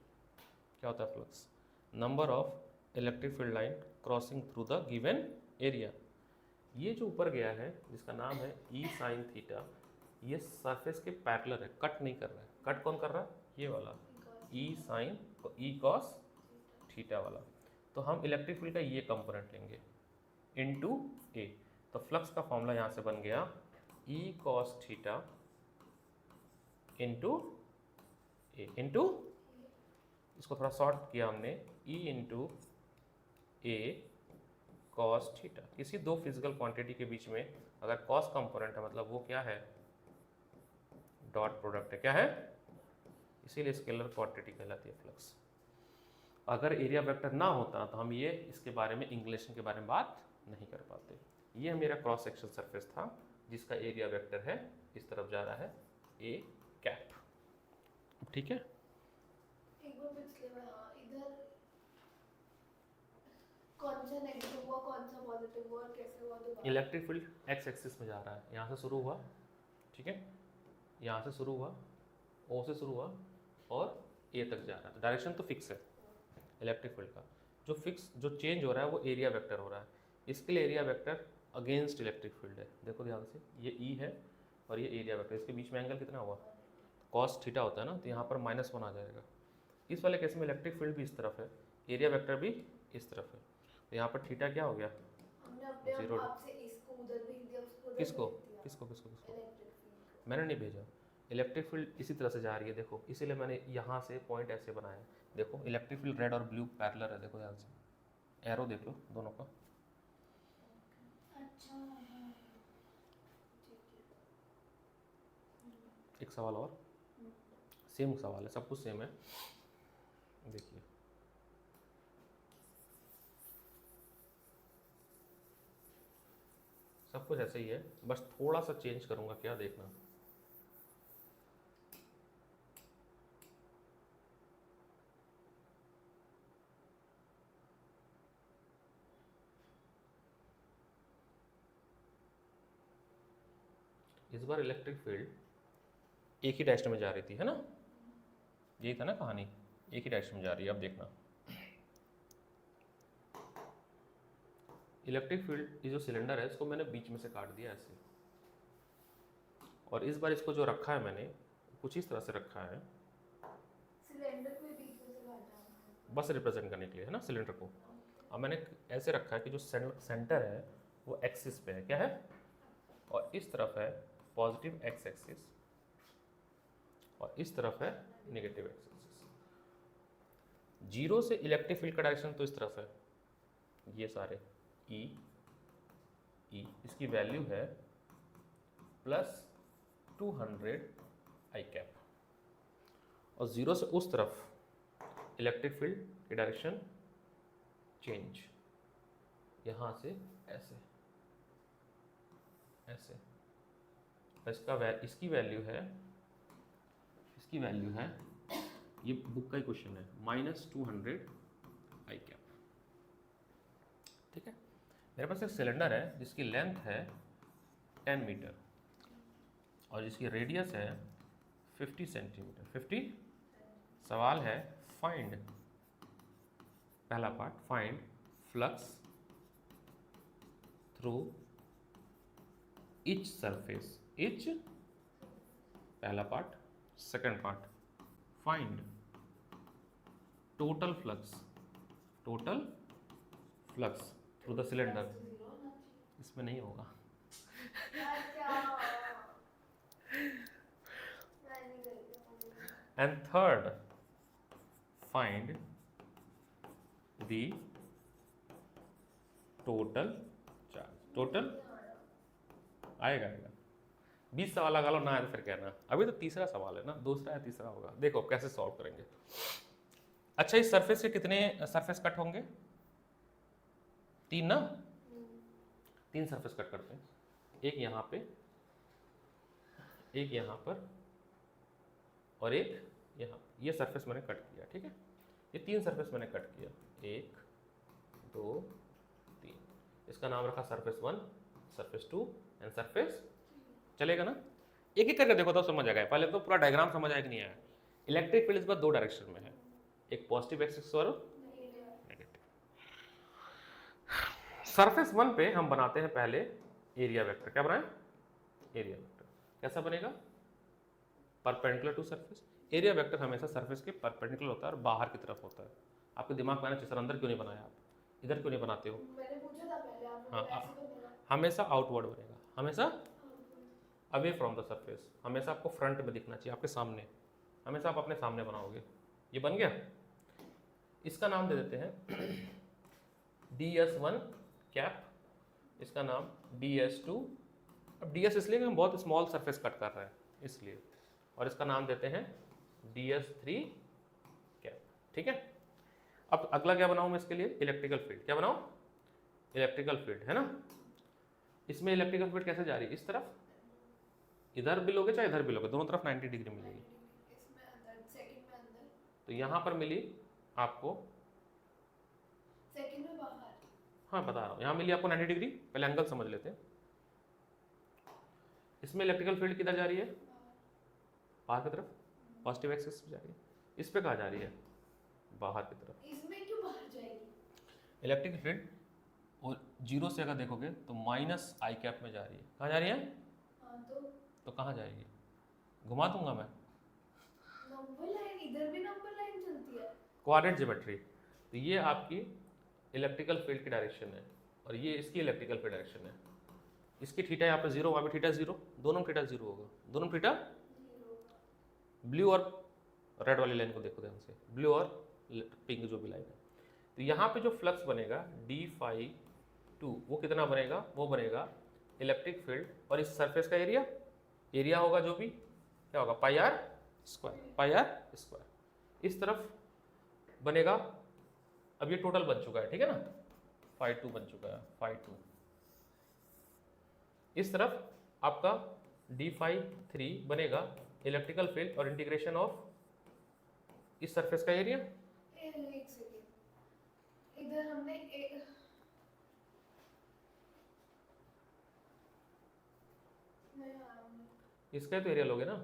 क्या होता है flux? Number of electric field line crossing through the given area. ये जो ऊपर गया है जिसका नाम है ई साइन थीटा, ये सरफेस के पैरेलल है, कट नहीं कर रहा है। कट कौन कर रहा है? ये वाला ई साइन ई कॉस थीटा वाला। तो हम इलेक्ट्रिक फील्ड का ये कंपोनेंट लेंगे इनटू ए, तो फ्लक्स का फॉर्मूला यहाँ से बन गया ई कॉस थीटा इंटू ए इंटू, इसको थोड़ा शॉर्ट किया हमने, ई इंटू ए कॉस थीटा। किसी दो फिजिकल क्वांटिटी के बीच में अगर कॉस कंपोनेंट है मतलब वो क्या है? डॉट प्रोडक्ट है। क्या है? इसीलिए स्केलर क्वांटिटी कहलाती है फ्लक्स। अगर एरिया वेक्टर ना होता तो हम ये इसके बारे में इंग्लिशन के बारे में बात नहीं कर पाते। ये मेरा क्रॉस सेक्शन सरफेस था जिसका एरिया वेक्टर है, इस तरफ जा रहा है ए कैप। ठीक है, एक बार पिछले में, हाँ, इधर कौन सा नेगेटिव हुआ कौन सा पॉजिटिव हुआ और कैसे हुआ दोबारा? इलेक्ट्रिक फील्ड एक्स एक्सिस में जा रहा है, यहाँ से शुरू हुआ, ठीक है, यहाँ से शुरू हुआ, ओ से शुरू हुआ और ए तक जा रहा है, तो डायरेक्शन तो फिक्स है इलेक्ट्रिक फील्ड का। जो फिक्स जो चेंज हो रहा है वो एरिया वेक्टर हो रहा है। इसके लिए area vector against electric field है। देखो ध्यान से, ये ई है और ये एरिया वेक्टर, इसके बीच में एंगल कितना हुआ? कॉस थीटा होता है ना, तो यहाँ पर -1 आ जाएगा। इस वाले केस में इलेक्ट्रिक फील्ड भी इस तरफ है, एरिया वेक्टर भी इस तरफ है, तो यहाँ पर थीटा क्या हो गया? हमने अपने जीरो। आपसे इसको उधर भेज दिया, उसको उधर किसको भेज दिया। किसको किसको किसको? इलेक्ट्रिक फील्ड मैंने नहीं भेजा। इलेक्ट्रिक फील्ड इसी तरह से जा रही है, देखो, इसीलिए मैंने यहाँ से पॉइंट ऐसे बनाया है। देखो इलेक्ट्रिक फील्ड रेड और ब्लू पैरेलल है, देखो ध्यान से, एरो देख लो दोनों का। अच्छा है, ठीक है। एक सवाल और, सेम सवाल है, सब कुछ सेम है, देखिए। सब कुछ ऐसे ही है, बस थोड़ा सा चेंज करूँगा, क्या देखना। इस बार इलेक्ट्रिक फील्ड एक ही डायरेक्शन में जा रही थी, है ना? यही था ना कहानी, एक ही डायरेक्शन में जा रही है। अब देखना, इलेक्ट्रिक फील्ड ये जो सिलेंडर है इसको मैंने बीच में से काट दिया ऐसे, और इस बार इसको जो रखा है मैंने कुछ इस तरह से रखा है, सिलेंडर को बीच में से काटा है बस रिप्रेजेंट करने के लिए, है ना, सिलेंडर को। अब मैंने ऐसे रखा है कि जो सेंटर है वो एक्सिस पे है, क्या है, और इस तरफ है पॉजिटिव एक्स एक्सिस और इस तरफ है नेगेटिव एक्स एक्सिस। जीरो से इलेक्ट्रिक फील्ड का डायरेक्शन तो इस तरफ है, ये सारे ई इसकी वैल्यू है +200 आई कैप, और जीरो से उस तरफ इलेक्ट्रिक फील्ड की डायरेक्शन चेंज, यहाँ से ऐसे ऐसे, इसकी वैल्यू है ये बुक का ही क्वेश्चन है -200 आई कैप। ठीक है, मेरे पास एक सिलेंडर है जिसकी लेंथ है 10 मीटर और जिसकी रेडियस है 50 सेंटीमीटर, 50। सवाल है फाइंड, पहला part find flux through each surface, each पहला part. Second part find total flux through the cylinder. इसमें नहीं होगा, अच्छा and third find the total charge. Total आएगा आएगा 20 सवाल लगा लो ना, है तो फिर कहना। अभी तो तीसरा सवाल है ना, दूसरा या तीसरा होगा, देखो कैसे सॉल्व करेंगे। अच्छा, इस सरफेस के कितने सरफेस कट होंगे? 3 ना, 3 सरफेस कट करते हैं। एक यहाँ पे, एक यहाँ पर, और एक यहाँ। ये सरफेस मैंने कट किया, ठीक है। ये 3 सरफेस मैंने कट किया, 1 2 3। इसका नाम रखा सरफेस 1, सरफेस 2 एंड सरफेस। चलेगा ना? एक एक करके देखो तो समझ आ गया। पहले तो पूरा डायग्राम समझ आया कि नहीं आया। इलेक्ट्रिक फील्ड इस बार 2 डायरेक्शन में है, एक पॉजिटिव एक्सिस और नेगेटिव। सरफेस 1 पे हम बनाते हैं पहले एरिया वेक्टर। क्या बनाएं? Area vector. कैसा बनेगा? Perpendicular to surface. Area vector हमेशा सरफेस के परपेंडिकुलर होता है और बाहर की तरफ होता है। आपके दिमाग में आना चाहिए, सर अंदर क्यों नहीं बनाया आप, इधर क्यों नहीं बनाते हो? मैंने पूछा था पहले, आपने हाँ, बोला ऐसे तो बोला। हमेशा आउटवर्ड बनेगा, हमेशा अवे फ्रॉम द सरफेस। हमेशा आपको फ्रंट में दिखना चाहिए, आपके सामने। हमेशा आप अपने सामने बनाओगे। ये बन गया। इसका नाम दे देते हैं DS1 कैप, इसका नाम DS2। अब DS इसलिए कि हम बहुत स्मॉल सरफेस कट कर रहे हैं इसलिए, और इसका नाम देते हैं DS3 कैप, ठीक है। अब अगला क्या बनाऊं मैं इसके लिए? Electrical field. क्या बनाऊं? इलेक्ट्रिकल फील्ड, है ना। इसमें इलेक्ट्रिकल फील्ड कैसे जा रही है? इस तरफ, इधर भी लोगे चाहे इधर भी लोगे, दोनों तरफ 90 डिग्री मिलेगी। इसमें अंदर, सेकंड में अंदर, तो यहाँ पर मिली आपको, सेकंड में बाहर। हाँ बता रहा हूँ, यहाँ मिली आपको 90 डिग्री। पहले एंगल समझ लेते हैं। इसमें इलेक्ट्रिकल फील्ड किधर जा रही है? बाहर की तरफ, पॉजिटिव एक्सिस पे जा रही है। इस पे कहाँ जा रही है? बाहर की तरफ। इसमें क्यों बाहर जाएगी? इलेक्ट्रिक फील्ड और 0 से अगर देखोगे तो माइनस आई कैप में जा रही है। कहाँ जा रही है? हाँ तो कहाँ जाएगी? घुमा दूंगा मैं। नंबर लाइन, इधर भी नंबर लाइन चलती है। Coordinate geometry. तो ये आपकी इलेक्ट्रिकल फील्ड की डायरेक्शन है और ये इसकी इलेक्ट्रिकल फील्ड डायरेक्शन है। इसकी थीटा यहाँ पे 0, वहाँ पे थीटा 0, दोनों में थीटा 0 होगा। दोनों में थीटा, ब्लू और रेड वाली लाइन को देखो ध्यान से, ब्लू और पिंक जो भी लाइन है। तो यहाँ पे जो फ्लक्स बनेगा d∅2, वो कितना बनेगा? वो बनेगा इलेक्ट्रिक फील्ड और इस सरफेस का एरिया। एरिया होगा जो भी, क्या होगा? Pi r square, pi r square. इस तरफ बनेगा, अब ये टोटल बन चुका है, ठीक है ना, phi2 बन चुका है, phi2। इस तरफ आपका d∅3 बनेगा इलेक्ट्रिकल फील्ड और इंटीग्रेशन ऑफ इस सरफेस का एरिया। एक सेकंड, इधर हमने नहीं आ रहा हूँ। इसका तो एरिया लोगे ना,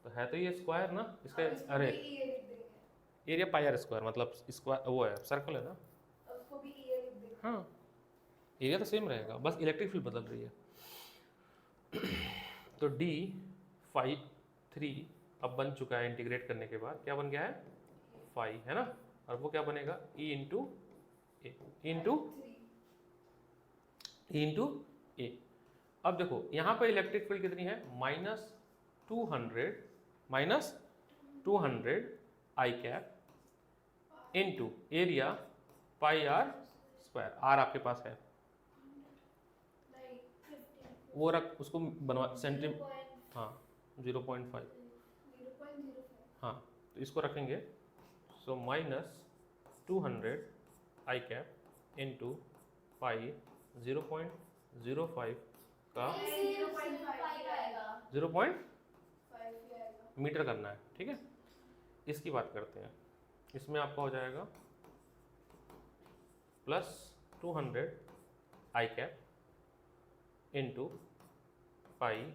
तो है तो ये स्क्वायर ना इसका। अरे ये लिख देंगे, एरिया पाई आर स्क्वायर, मतलब स्क्वायर वो है, सर्कल है ना। उसको भी ये लिख देंगे। हाँ, एरिया तो सेम रहेगा, बस इलेक्ट्रिक फील्ड बदल रही है। तो d∅3 अब बन चुका है, इंटीग्रेट करने के बाद क्या बन गया है? फाई, है ना। और वो क्या बनेगा? E into A. अब देखो यहाँ पर इलेक्ट्रिक फील्ड कितनी है? -200 I cap into area pi r square. R आपके पास है, नहीं, 15, वो रख, उसको बनवा सेंटी, 0.05, हाँ 0.5, 0.05। हाँ तो इसको रखेंगे। सो -200 आई कैप इंटू पाई 0.05 का 0.5 आएगा, 0.5 मीटर करना है, ठीक है। इसकी बात करते हैं। इसमें आपका हो जाएगा +200 आई कैप इंटू पाई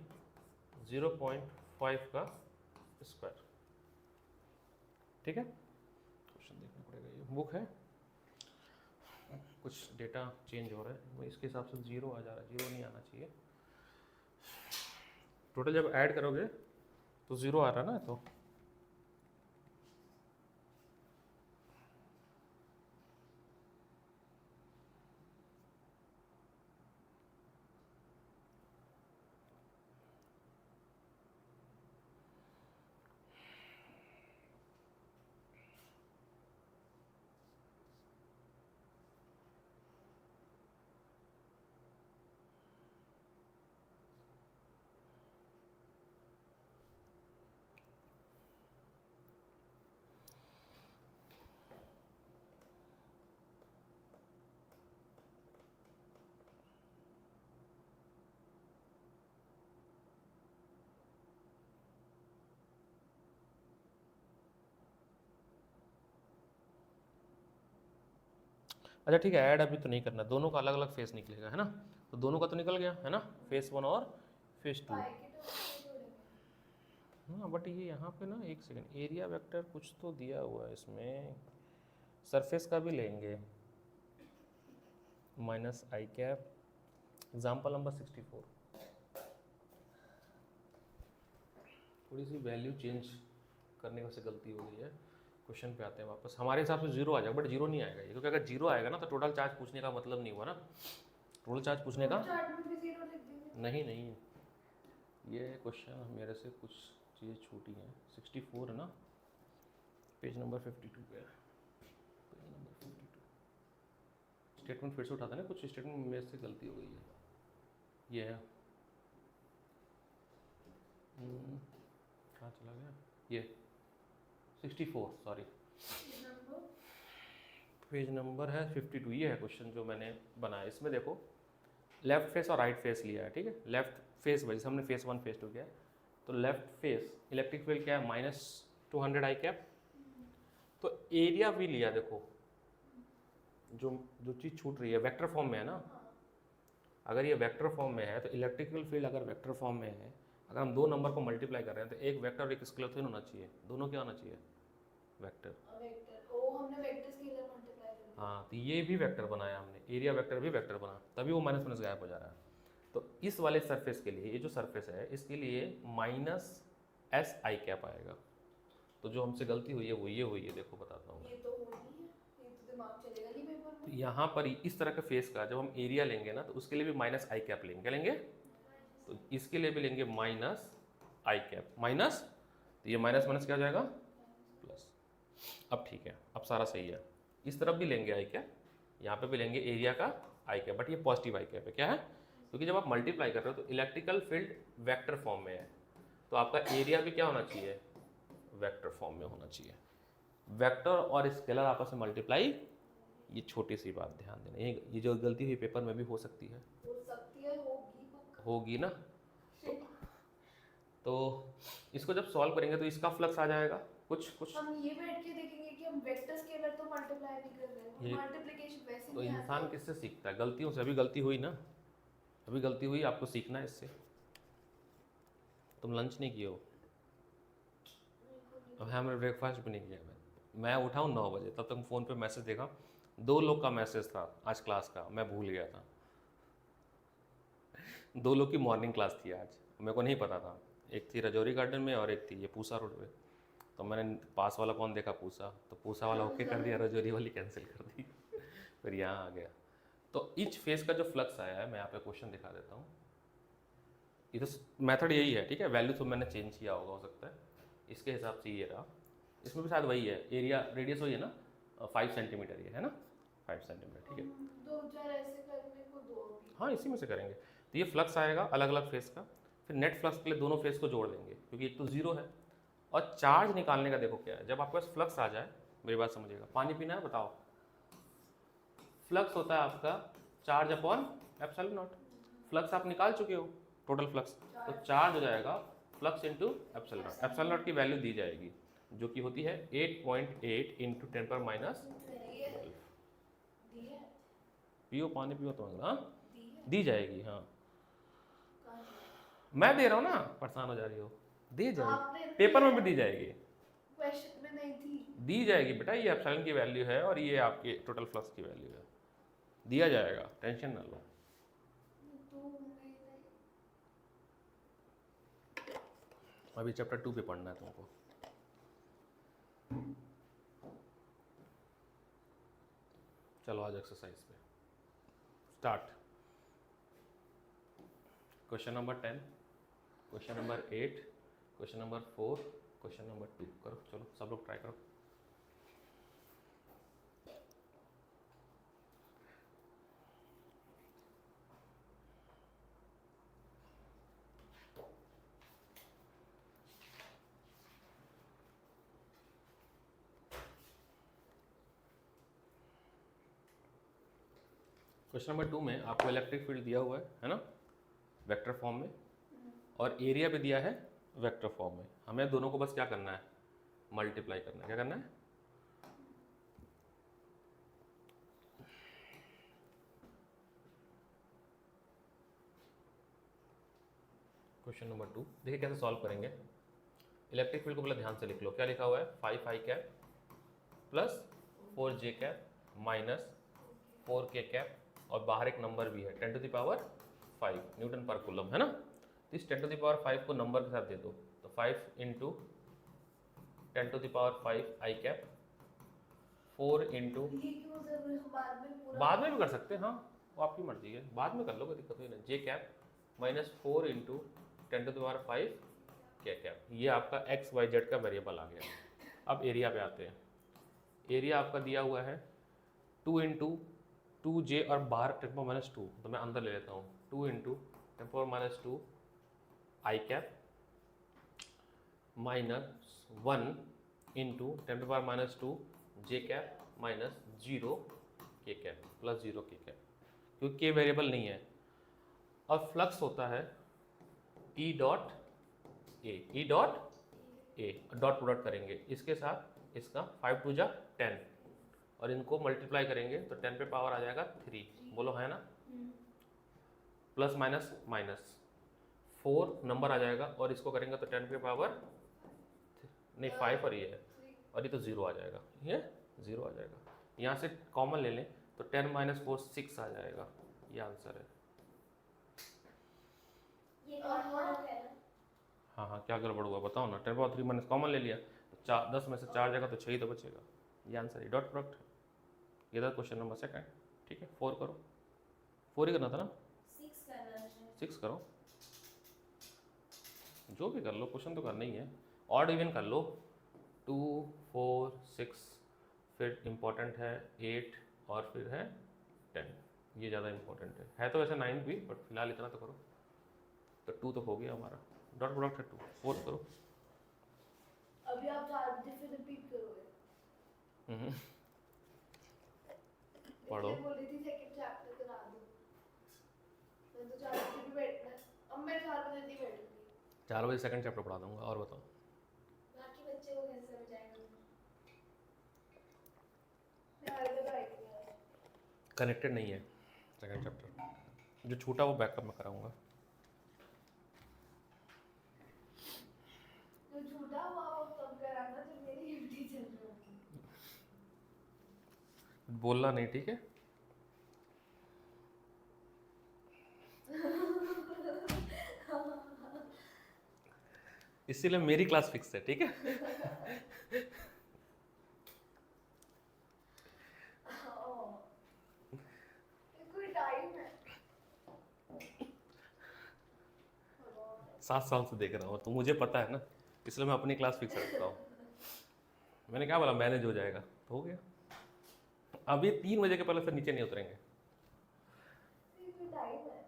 0.5 का स्क्वायर, ठीक है। क्वेश्चन देखना पड़ेगा, ये बुक है, कुछ डेटा चेंज हो रहा है, वो इसके हिसाब से 0 आ जा रहा है, 0 नहीं आना चाहिए। टोटल जब ऐड करोगे तो 0 आ रहा है ना, तो अच्छा ठीक है, ऐड अभी तो नहीं करना, दोनों का अलग अलग फेस निकलेगा, है ना। तो दोनों का तो निकल गया है ना, फेस 1 और फेस 2। पाई के तो उससे जोड़ेंगे। हाँ बट ये यहाँ पे ना, एक सेकंड, एरिया वेक्टर कुछ तो दिया हुआ है इसमें, सरफेस का भी लेंगे, माइनस आई कैप, एग्जाम्पल नंबर 64। थोड़ी सी वैल्यू चेंज करने से गलती हो गई है। क्वेश्चन पे आते हैं वापस, हमारे हिसाब से जीरो आ जाएगा, बट जीरो नहीं आएगा ये, क्योंकि अगर जीरो आएगा ना तो टोटल चार्ज पूछने का मतलब नहीं हुआ ना, टोटल चार्ज पूछने का चार्ट में भी जीरो लिख देंगे। नहीं नहीं, ये क्वेश्चन मेरे से कुछ चीज़ें छूटी हैं। 64 है ना, पेज नंबर 52 पे है, पेज नंबर 52। स्टेटमेंट फिर से उठाता है ना, कुछ स्टेटमेंट मेरे से गलती हो गई है, ये है कहाँ चला गया ये, 64 सॉरी, नंबर पेज नंबर है 52। ये है क्वेश्चन जो मैंने बनाया। इसमें देखो लेफ्ट फेस और राइट फेस लिया है, ठीक है। लेफ्ट फेस जैसे हमने फेस 1 फेस 2 किया, तो लेफ्ट फेस इलेक्ट्रिक फील्ड क्या है, -200 आई कैप। तो एरिया भी लिया, देखो जो जो चीज़ छूट रही है वेक्टर फॉर्म में है ना, अगर ये वेक्टर फॉर्म में है तो इलेक्ट्रिकल फील्ड अगर वेक्टर फॉर्म में है, अगर हम दो नंबर को मल्टीप्लाई कर रहे हैं तो एक वेक्टर और एक स्केलर होना चाहिए, दोनों क्या होना चाहिए, वेक्टर। वेक्टर ओ हमने वेक्टर स्केलर मल्टीप्लाई कर दिया। हाँ तो ये भी वेक्टर बनाया हमने, एरिया वेक्टर भी वेक्टर बना, तभी वो माइनस माइनस गायब हो जा रहा है। तो इस वाले सरफेस के लिए, ये जो सरफेस है इसके लिए -s आई कैप आएगा। तो जो हमसे गलती हुई है वो ये हुई है, देखो बताता हूँ। ये तो होनी है, ये तो दिमाग चलेगा नहीं पेपर तो में। यहाँ पर इस तरह के फेस का जब हम एरिया लेंगे ना, तो उसके लिए भी माइनस आई कैप लेंगे, क्या लेंगे, तो इसके लिए भी लेंगे माइनस आई कैप, माइनस, तो ये माइनस माइनस क्या हो जाएगा, प्लस। अब ठीक है, अब सारा सही है। इस तरफ भी लेंगे आई कैप, यहाँ पे भी लेंगे एरिया का आई कैप, बट ये पॉजिटिव आई कैप है, क्या है, क्योंकि जब आप मल्टीप्लाई कर रहे हो तो इलेक्ट्रिकल फील्ड वेक्टर फॉर्म में है, तो आपका एरिया भी क्या होना चाहिए, वेक्टर फॉर्म में होना चाहिए। वेक्टर और स्केलर आपस में मल्टीप्लाई, ये छोटी सी बात ध्यान देना, ये जो गलती हुई पेपर में भी हो सकती है, हो सकती है, होगी पक्का। होगी ना। तो इसको जब सॉल्व करेंगे तो इसका फ्लक्स आ जाएगा कुछ कुछ, हम ये बैठ के देखेंगे कि हम वेक्टर स्केलर तो मल्टीप्लाई नहीं कर रहे हैं, ये मल्टीप्लिकेशन वैसे तो नहीं इंसान आता। किससे सीखता है, गलतियों से। अभी गलती हुई ना, अभी गलती हुई, आपको सीखना है इससे। तुम लंच नहीं किए हो, अब हमने ब्रेकफास्ट भी नहीं किया। मैं उठाऊँ 9 बजे, तब तक फ़ोन पे मैसेज देखा, 2 लोग का मैसेज था आज क्लास का, मैं भूल गया था। 2 लोग की मॉर्निंग क्लास थी आज, मेरे को नहीं पता था। एक थी रजौरी गार्डन में और एक थी ये पूसा रोड पे। तो मैंने पास वाला कौन देखा, पूसा, तो पूसा वाला ओके कर दिया, रजौरी वाली कैंसिल कर दी। फिर यहाँ आ गया। तो ईच फेस का जो फ्लक्स आया है, मैं यहाँ पे क्वेश्चन दिखा देता हूँ। ये तो मेथड यही है, ठीक है, वैल्यू तो मैंने चेंज किया होगा, हो सकता है इसके हिसाब से ये रहा। इसमें भी शायद वही है, एरिया रेडियस वही है ना, 5 सेंटीमीटर ये है ना, 5 सेंटीमीटर, ठीक है। दो चार ऐसे करने को दो अभी। हाँ इसी में से करेंगे। तो ये फ्लक्स आएगा अलग अलग फेस का, फिर नेट फ्लक्स के लिए दोनों फेस को जोड़ देंगे, क्योंकि एक तो जीरो है। और चार्ज निकालने का देखो क्या है, जब आपके पास फ्लक्स आ जाए, मेरी बात समझिएगा, पानी पीना है बताओ, फ्लक्स होता है आपका charge upon epsilon not. Flux आप निकाल चुके हो, टोटल फ्लक्स, तो चार्ज हो जाएगा flux into epsilon not. Epsilon not की वैल्यू दी जाएगी जो कि होती है 8.8 इंटू 10 पर माइनस 12। पियो पानी पियो तो, हाँ दी जाएगी, हाँ मैं दे रहा हूँ ना, परेशान हो जा रही हो, दे जाएगी, पेपर में भी दी जाएगी, क्वेश्चन में नहीं थी, दी जाएगी बेटा। ये एप्सिलॉन की वैल्यू है और ये आपके टोटल फ्लक्स की वैल्यू है, दिया जाएगा, टेंशन ना लो। अभी चैप्टर 2 पे पढ़ना है तुमको। चलो आज एक्सरसाइज पे start. Question number 10, question number 8, question number 4, question number 2 करो। चलो सब लोग ट्राई करो। क्वेश्चन नंबर 2 में आपको इलेक्ट्रिक फील्ड दिया हुआ है ना, वेक्टर फॉर्म में, और एरिया भी दिया है वेक्टर फॉर्म में। हमें दोनों को बस क्या करना है, मल्टीप्लाई करना है। क्या करना है, क्वेश्चन नंबर 2 देखिए कैसे सॉल्व करेंगे। इलेक्ट्रिक फील्ड को पहले ध्यान से लिख लो, क्या लिखा हुआ है 5 i cap plus 4 J cap minus 4 के कैप और बाहर एक नंबर भी है 10 टू द पावर 5 न्यूटन पर कूलम है ना। तो इस 10 टू द पावर 5 को नंबर के साथ दे दो, तो 5 into 10 to the power 5 i cap 4 into ये क्यों जरूरी है? बाद में भी कर सकते हैं, हाँ वो आपकी मर्जी है, बाद में कर लो कोई दिक्कत नहीं। J cap minus 4 into 10 to the power 5 K cap, ये आपका एक्स वाई जेड का वेरिएबल आ गया। अब एरिया पे आते हैं। एरिया आपका दिया हुआ है 2 इंटू 2 जे और बाहर 10 पावर माइनस 2, तो मैं अंदर ले लेता हूँ 2 into 10 power minus 2 I cap minus 1 into 10 power minus 2 J cap minus 0 K cap plus 0 K cap, क्योंकि के वेरिएबल नहीं है। और फ्लक्स होता है E dot A dot product करेंगे इसके साथ इसका 5 टू जा 10 और इनको मल्टीप्लाई करेंगे तो 10 पे पावर आ जाएगा 3, बोलो है ना। प्लस माइनस माइनस 4 नंबर आ जाएगा और इसको करेंगे तो 10 पे पावर नहीं 5 और ये है और ये तो 0 आ जाएगा, ये 0 आ जाएगा। यहाँ से कॉमन ले लें तो 10 माइनस 4 6 आ जाएगा, ये आंसर है। ये नॉर्मल है ना? हाँ हाँ क्या गड़बड़ हुआ बताओ ना। 10 पावर 3 माइनस कॉमन ले लिया तो 10 में से 4 जाएगा तो 6 ही तो बचेगा, ये आंसर है। डॉट प्रोडक्ट है। ये था क्वेश्चन नंबर 2, ठीक है। 4 करो, 4 ही करना था ना, 6 करना है। 6 करो, जो भी कर लो क्वेश्चन तो करना ही है। ऑड इवन कर लो 2 4 6, फिर इम्पोर्टेंट है 8 और फिर है 10, ये ज़्यादा इम्पोर्टेंट है तो वैसे 9 भी, बट फिलहाल इतना तो करो। तो 2 तो हो गया हमारा, डॉट प्रोडक्ट है 2। 4 करो। अभी आप 4 बजे फिर रिपीट करोगे। पढ़ो। इसलिए बोल रही थी सेकंड चैप्टर करा दो। मैं तो 4 बजे भी बैठना है। अब मैं 4 बजे नहीं बैठूंगी। 4 बजे सेकंड चैप्टर पढ़ा दूंगा। और बताओ बाकी बच्चे को कैसे समझाएंगे? मैं हर जगह आई हूँ यार। कनेक्टेड नहीं है सेकंड चैप्टर, जो छूटा वो बैकअप में कराऊंगा। तो झूठा हुआ वो कब कराना जब मेरी ड्यूटी चल रही होगी। बोलना नहीं, ठीक है। इसीलिए मेरी क्लास फिक्स है, ठीक है। कोई टाइम है? 7 साल से देख रहा हूँ तो मुझे पता है ना, इसलिए मैं अपनी क्लास फिक्स रखता हूँ। मैंने क्या बोला, मैनेज हो जाएगा तो हो गया। अभी 3 बजे के पहले फिर नीचे नहीं उतरेंगे। कोई टाइम है?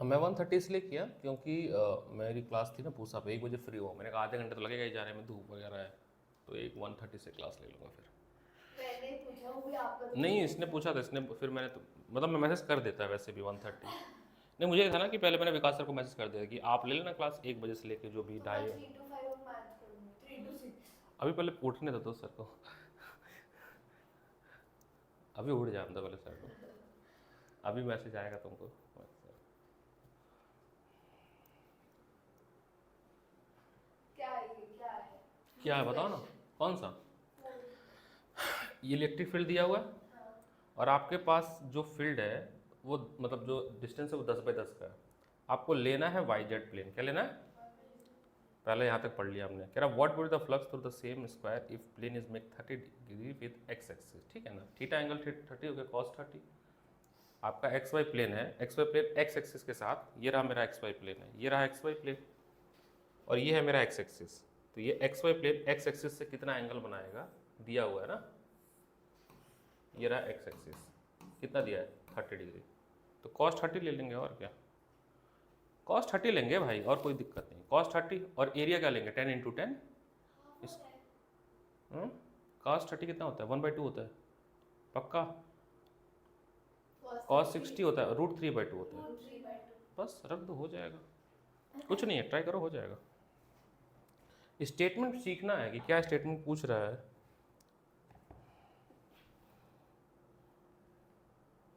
अब मैं 1:30 इसलिए किया क्योंकि मेरी क्लास थी ना पूसा पे, 1 बजे फ्री हुआ। मैंने कहा आधे घंटे तो लगेगा ही जाने में, धूप वगैरह है, तो 1:30 से क्लास ले लूँगा। फिर मैंने पूछा वो भी आपका तो नहीं, इसने पूछा था, इसने फिर मैंने तो मतलब मैं मैसेज कर देता है वैसे भी 1:30। नहीं मुझे था ना कि पहले मैंने विकास सर को मैसेज कर दिया कि आप ले लेना क्लास 1 बजे से लेके जो भी 2:30। 3 to 5 मैथ करूंगी, 3 to 6। अभी पहले उठने दो सर को। अभी उठ जाने दो पहले सर को, अभी मैसेज आएगा तुमको। क्या है बताओ ना, कौन सा? ये इलेक्ट्रिक फील्ड दिया हुआ है और आपके पास जो फील्ड है वो मतलब जो डिस्टेंस है वो 10/10 का है। आपको लेना है वाई जेड प्लेन। क्या लेना है? पहले यहाँ तक पढ़ लिया हमने। कह रहा what would the flux through the same square if plane is make 30 degree with x axis, ठीक है ना। थीटा एंगल 30 हो गया cos 30। आपका एक्स वाई प्लेन है, x y plane x axis के साथ, ये रहा मेरा एक्स वाई प्लेन है, ये रहा एक्स वाई प्लेन और ये है मेरा एक्स एक्सिस। तो ये x y plane x axis से कितना एंगल बनाएगा दिया हुआ है ना, ये रहा एक्स एक्सिस, कितना दिया है 30 डिग्री। तो cos 30 ले लेंगे और क्या, cos 30 लेंगे भाई, और कोई दिक्कत नहीं। cos 30 और एरिया क्या लेंगे 10 × 10। इस cos 30 कितना होता है 1/2 होता है पक्का। cos 60 होता है √3/2 होता है। बस रख दो, हो जाएगा, कुछ नहीं है, ट्राई करो, हो जाएगा। स्टेटमेंट सीखना है कि क्या स्टेटमेंट पूछ रहा है।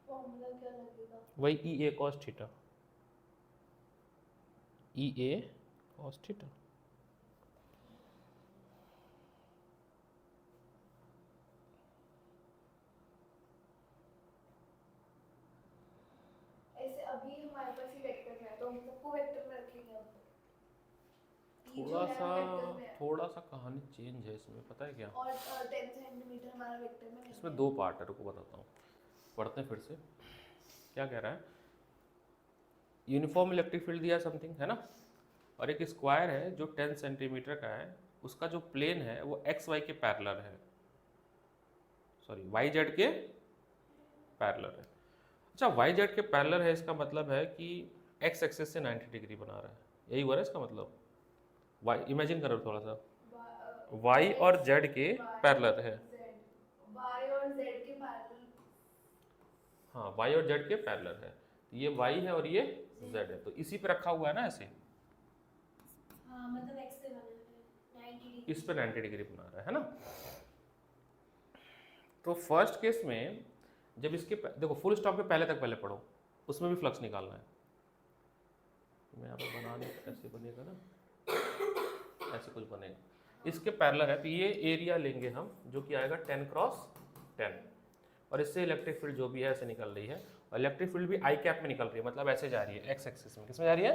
फॉर्मूला क्या लगेगा? वही ई ए कॉस थीटा, ई ए कॉस थीटा। ऐसे अभी हमारे पास ये वेक्टर में है तो हम सबको वेक्टर में रखेंगे अब। ये जो थोड़ा है सा वो वेक्टर में है थोड़ा सा कहानी चेंज है इसमें, पता है क्या, और 10 सेंटीमीटर हमारा वेक्टर में नहीं इसमें है। 2 पार्ट है, रुको बताता हूँ, पढ़ते हैं फिर से। क्या कह रहा है, यूनिफॉर्म इलेक्ट्रिक फील्ड दिया समथिंग है ना, और एक स्क्वायर है जो 10 सेंटीमीटर का है, उसका जो प्लेन है वो एक्स वाई के पैरेलल है, सॉरी वाई जेड के पैरेलल है। अच्छा वाई जेड के पैरेलल है, इसका मतलब है कि एक्स एक्सिस से 90 डिग्री बना रहा है, यही हुआ ना इसका मतलब। वाई इमेजिन करो थोड़ा सा, वाई और जेड के पैरेलल है। वाई और जेड के पैरेलल। हाँ वाई और जेड के पैरेलल है, ये वाई है और ये जेड है, तो इसी पे रखा हुआ है ना ऐसे, हाँ मतलब एक्स से बना है 90 डिग्री। इस पे 90 डिग्री बना रहा है ना। तो फर्स्ट केस में जब इसके देखो फुल स्टॉप के पहले तक पहले पढ़ो, उसमें भी फ्लक्स निकालना है। मैं यहाँ पे बनाने ऐसे बनेगा ना, ऐसे कुछ बनेगा, इसके पैरेलल है, तो ये एरिया लेंगे हम जो कि आएगा 10 क्रॉस 10, और इससे इलेक्ट्रिक फील्ड जो भी है ऐसे निकल रही है, और इलेक्ट्रिक फील्ड भी आई कैप में निकल रही है, मतलब ऐसे जा रही है एक्स एक्सिस में। किसमें जा रही है?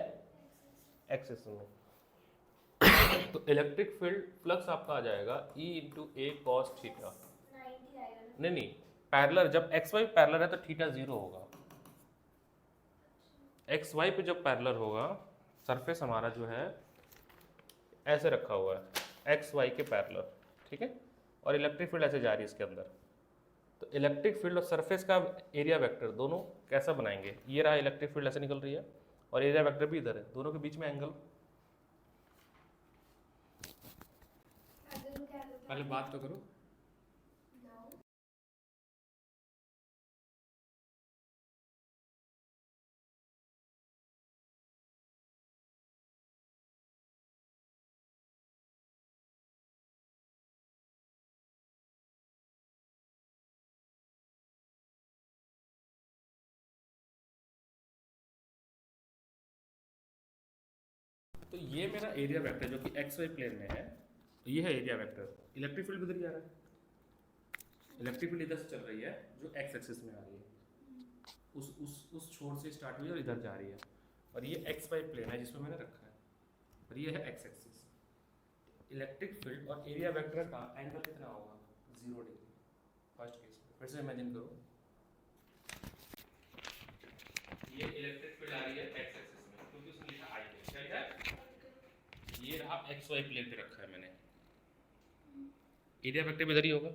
एक्स एक्सिस में। तो इलेक्ट्रिक फील्ड फ्लक्स आपका आ जाएगा E इंटू ए कॉस थीटा। 90 आएगा ना? नहीं पैरेलल, जब एक्स वाई पैरेलल है तो थीटा 0 होगा। एक्स वाई पे जब पैरेलल होगा, सरफेस हमारा जो है ऐसे रखा हुआ है एक्स वाई के पैरेलल, ठीक है, और इलेक्ट्रिक फील्ड ऐसे जा रही है इसके अंदर। तो इलेक्ट्रिक फील्ड और सरफेस का एरिया वेक्टर दोनों कैसा बनाएंगे, ये रहा इलेक्ट्रिक फील्ड ऐसे निकल रही है और एरिया वेक्टर भी इधर है, दोनों के बीच में एंगल। पहले बात तो करो। तो ये मेरा एरिया वेक्टर जो कि एक्स वाई प्लेन में है, ये है एरिया वेक्टर। इलेक्ट्रिक फील्ड इधर ही आ रहा है, इलेक्ट्रिक फील्ड इधर से चल रही है जो एक्स एक्सिस में आ रही है, उस छोर से स्टार्ट हुई और इधर जा रही है, और ये एक्स वाई प्लेन है जिसमें मैंने रखा है, और ये है एक्स एक्सिस। इलेक्ट्रिक फील्ड और एरिया वेक्टर का एंगल कितना होगा? 0 डिग्री फर्स्ट केस में। फिर से इमेजिन करो, ये इलेक्ट्रिक फील्ड आ रही है एक्स एक्सिस में, क्योंकि उसने लिखा आई है, क्या लिखा है? ये रहा एक्स वाई प्लेन पे रखा है मैंने, एरिया वेक्टर इधर ही होगा,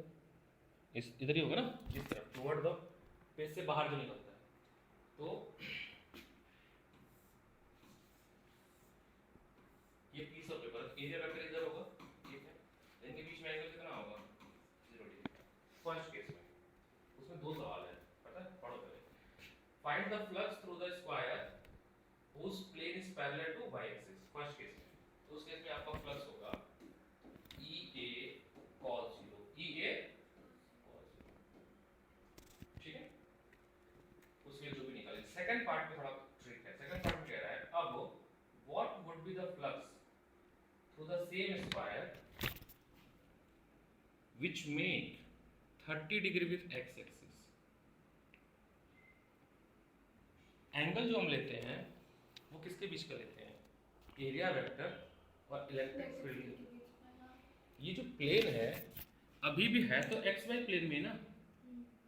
इस इधर ही होगा ना, इस तरफ टुवर्ड द पेज से बाहर जो निकलता है। तो ये piece of paper, area vector इधर होगा, ठीक है, इनके बीच में एंगल कितना होगा? 0 डिग्री फर्स्ट केस में। उसमें 2 सवाल है, पता है, पढ़ो पहले। Find the flux through the square whose plane is parallel to y axis, first case में। तो उस केस में आपका फ्लक्स होगा E A cos 0, E A cos 0, ठीक है, उसके जो भी निकाले। सेकंड पार्ट में थोड़ा ट्रिक है, सेकंड पार्ट में कह रहा है अब what would be the flux through the same square which make 30 degree with x axis. Angle जो हम लेते हैं वो किसके बीच का लेते हैं? एरिया वेक्टर और इलेक्ट्रिक फील्ड। ये जो प्लेन है अभी भी है तो एक्स वाई प्लेन में ना,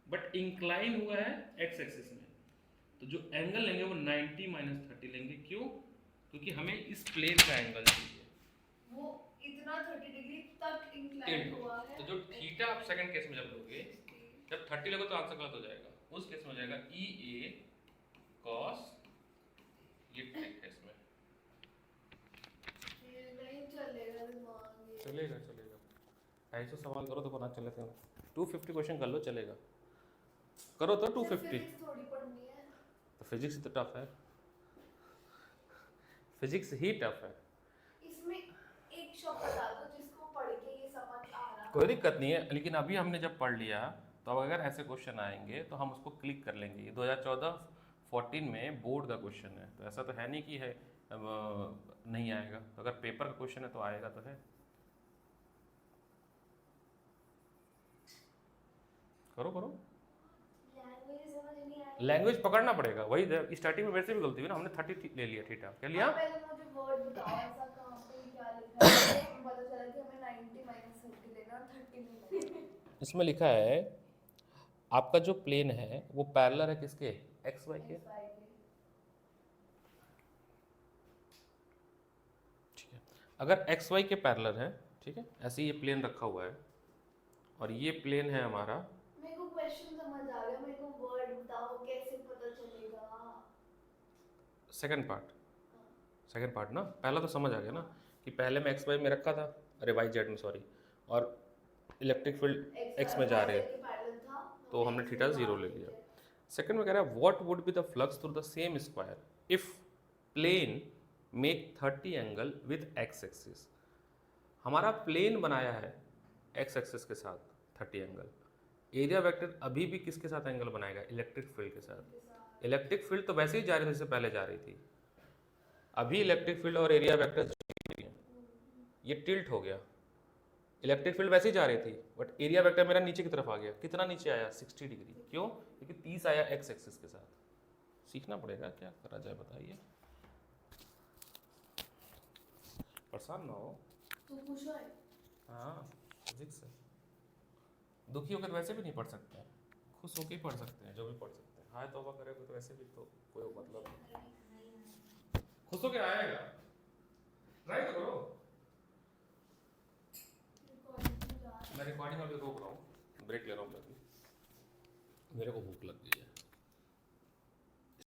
बट इंक्लाइन हुआ है एक्स एक्सिस में, तो जो एंगल लेंगे वो 90 माइनस 30 लेंगे। क्यों? क्योंकि हमें इस प्लेन का एंगल चाहिए, वो इतना 30 डिग्री तक इंक्लाइन हुआ है। तो जो थीटा आप सेकंड केस में जब लोगे, जब 30 लोगे तो आंसर गलत हो जाएगा, उस केस में हो जाएगा ई ए कॉस, ये ट्रिक है इसमें। ये नहीं चलेगा दिमाग ये। चलेगा चलेगा, ऐसे सवाल करो तो पता चले थे। 250 क्वेश्चन कर लो, चलेगा, करो तो 250। फिजिक्स थोड़ी पढ़नी है। तो फिजिक्स तो टफ है। फिजिक्स ही टफ है। इसमें एक शब्द बता दो जिसको पढ़ के ये समझ आ रहा कोई दिक्कत नहीं है, लेकिन अभी हमने जब पढ़ लिया तो अब अगर ऐसे क्वेश्चन आएंगे तो हम उसको क्लिक कर लेंगे। ये 2014 में बोर्ड का क्वेश्चन है, तो ऐसा तो है नहीं कि है नहीं आएगा। तो अगर पेपर का क्वेश्चन है तो आएगा तो है। करो करो, लैंग्वेज समझ नहीं आई। लैंग्वेज पकड़ना पड़ेगा। वही स्टार्टिंग में मेरे से भी गलती हुई ना, हमने 30 ले लिया। थीटा क्या लिया? आप पहले मुझे वर्ड बताओ, ऐसा कहाँ पे क्या लिखा है? तो पता चला कि हमें 90 माइनस 30 लेना और 30 नहीं लेना। इसमें लिखा है आपका जो प्लेन है वो पैरेलल है किसके? एक्स वाई के। ठीक है, अगर एक्स वाई के पैरेलल है, ठीक है, ऐसे ये प्लेन रखा हुआ है और ये प्लेन है हमारा। मेरे को क्वेश्चन समझ आ गया, मेरे को वर्ड बताओ कैसे पता चलेगा। सेकंड पार्ट ना, पहला तो समझ आ गया ना कि पहले में एक्स वाई में रखा था, अरे वाई जेड में सॉरी, और इलेक्ट्रिक फील्ड एक्स में जा रहे हैं तो हमने थीटा 0 ले लिया। सेकंड में कह रहा है what would be the flux through the same square if plane make 30 angle with x axis. हमारा प्लेन बनाया है एक्स एक्सिस के साथ 30 एंगल, एरिया वेक्टर अभी भी किसके साथ एंगल बनाएगा? इलेक्ट्रिक फील्ड के साथ। इलेक्ट्रिक फील्ड तो वैसे ही जा रही थी जैसे पहले जा रही थी, अभी इलेक्ट्रिक फील्ड और एरिया वेक्टर ये टिल्ट हो गया। इलेक्ट्रिक फील्ड वैसे ही जा रही थी बट एरिया वेक्टर मेरा नीचे की तरफ आ गया। कितना नीचे आया? 60 डिग्री। क्यों? क्योंकि 30 आया एक्स एक्सिस के साथ। सीखना पड़ेगा, क्या करा जाए बताइए, परेशान ना हो। तो पूछो है। हाँ, फिजिक्स है। दुखी होकर वैसे भी नहीं पढ़ सकते हैं, खुश होकर ही पढ़ सकते हैं, जो भी पढ़ सकते हैं। हाय तौबा करेगा तो वैसे भी तो कोई मतलब नहीं। खुश होकर आएगा, ट्राई तो करो। मैं रिकॉर्डिंग अभी रोक रहा हूँ, ब्रेक ले रहा हूँ मैं अभी, मेरे को भूख लग गई।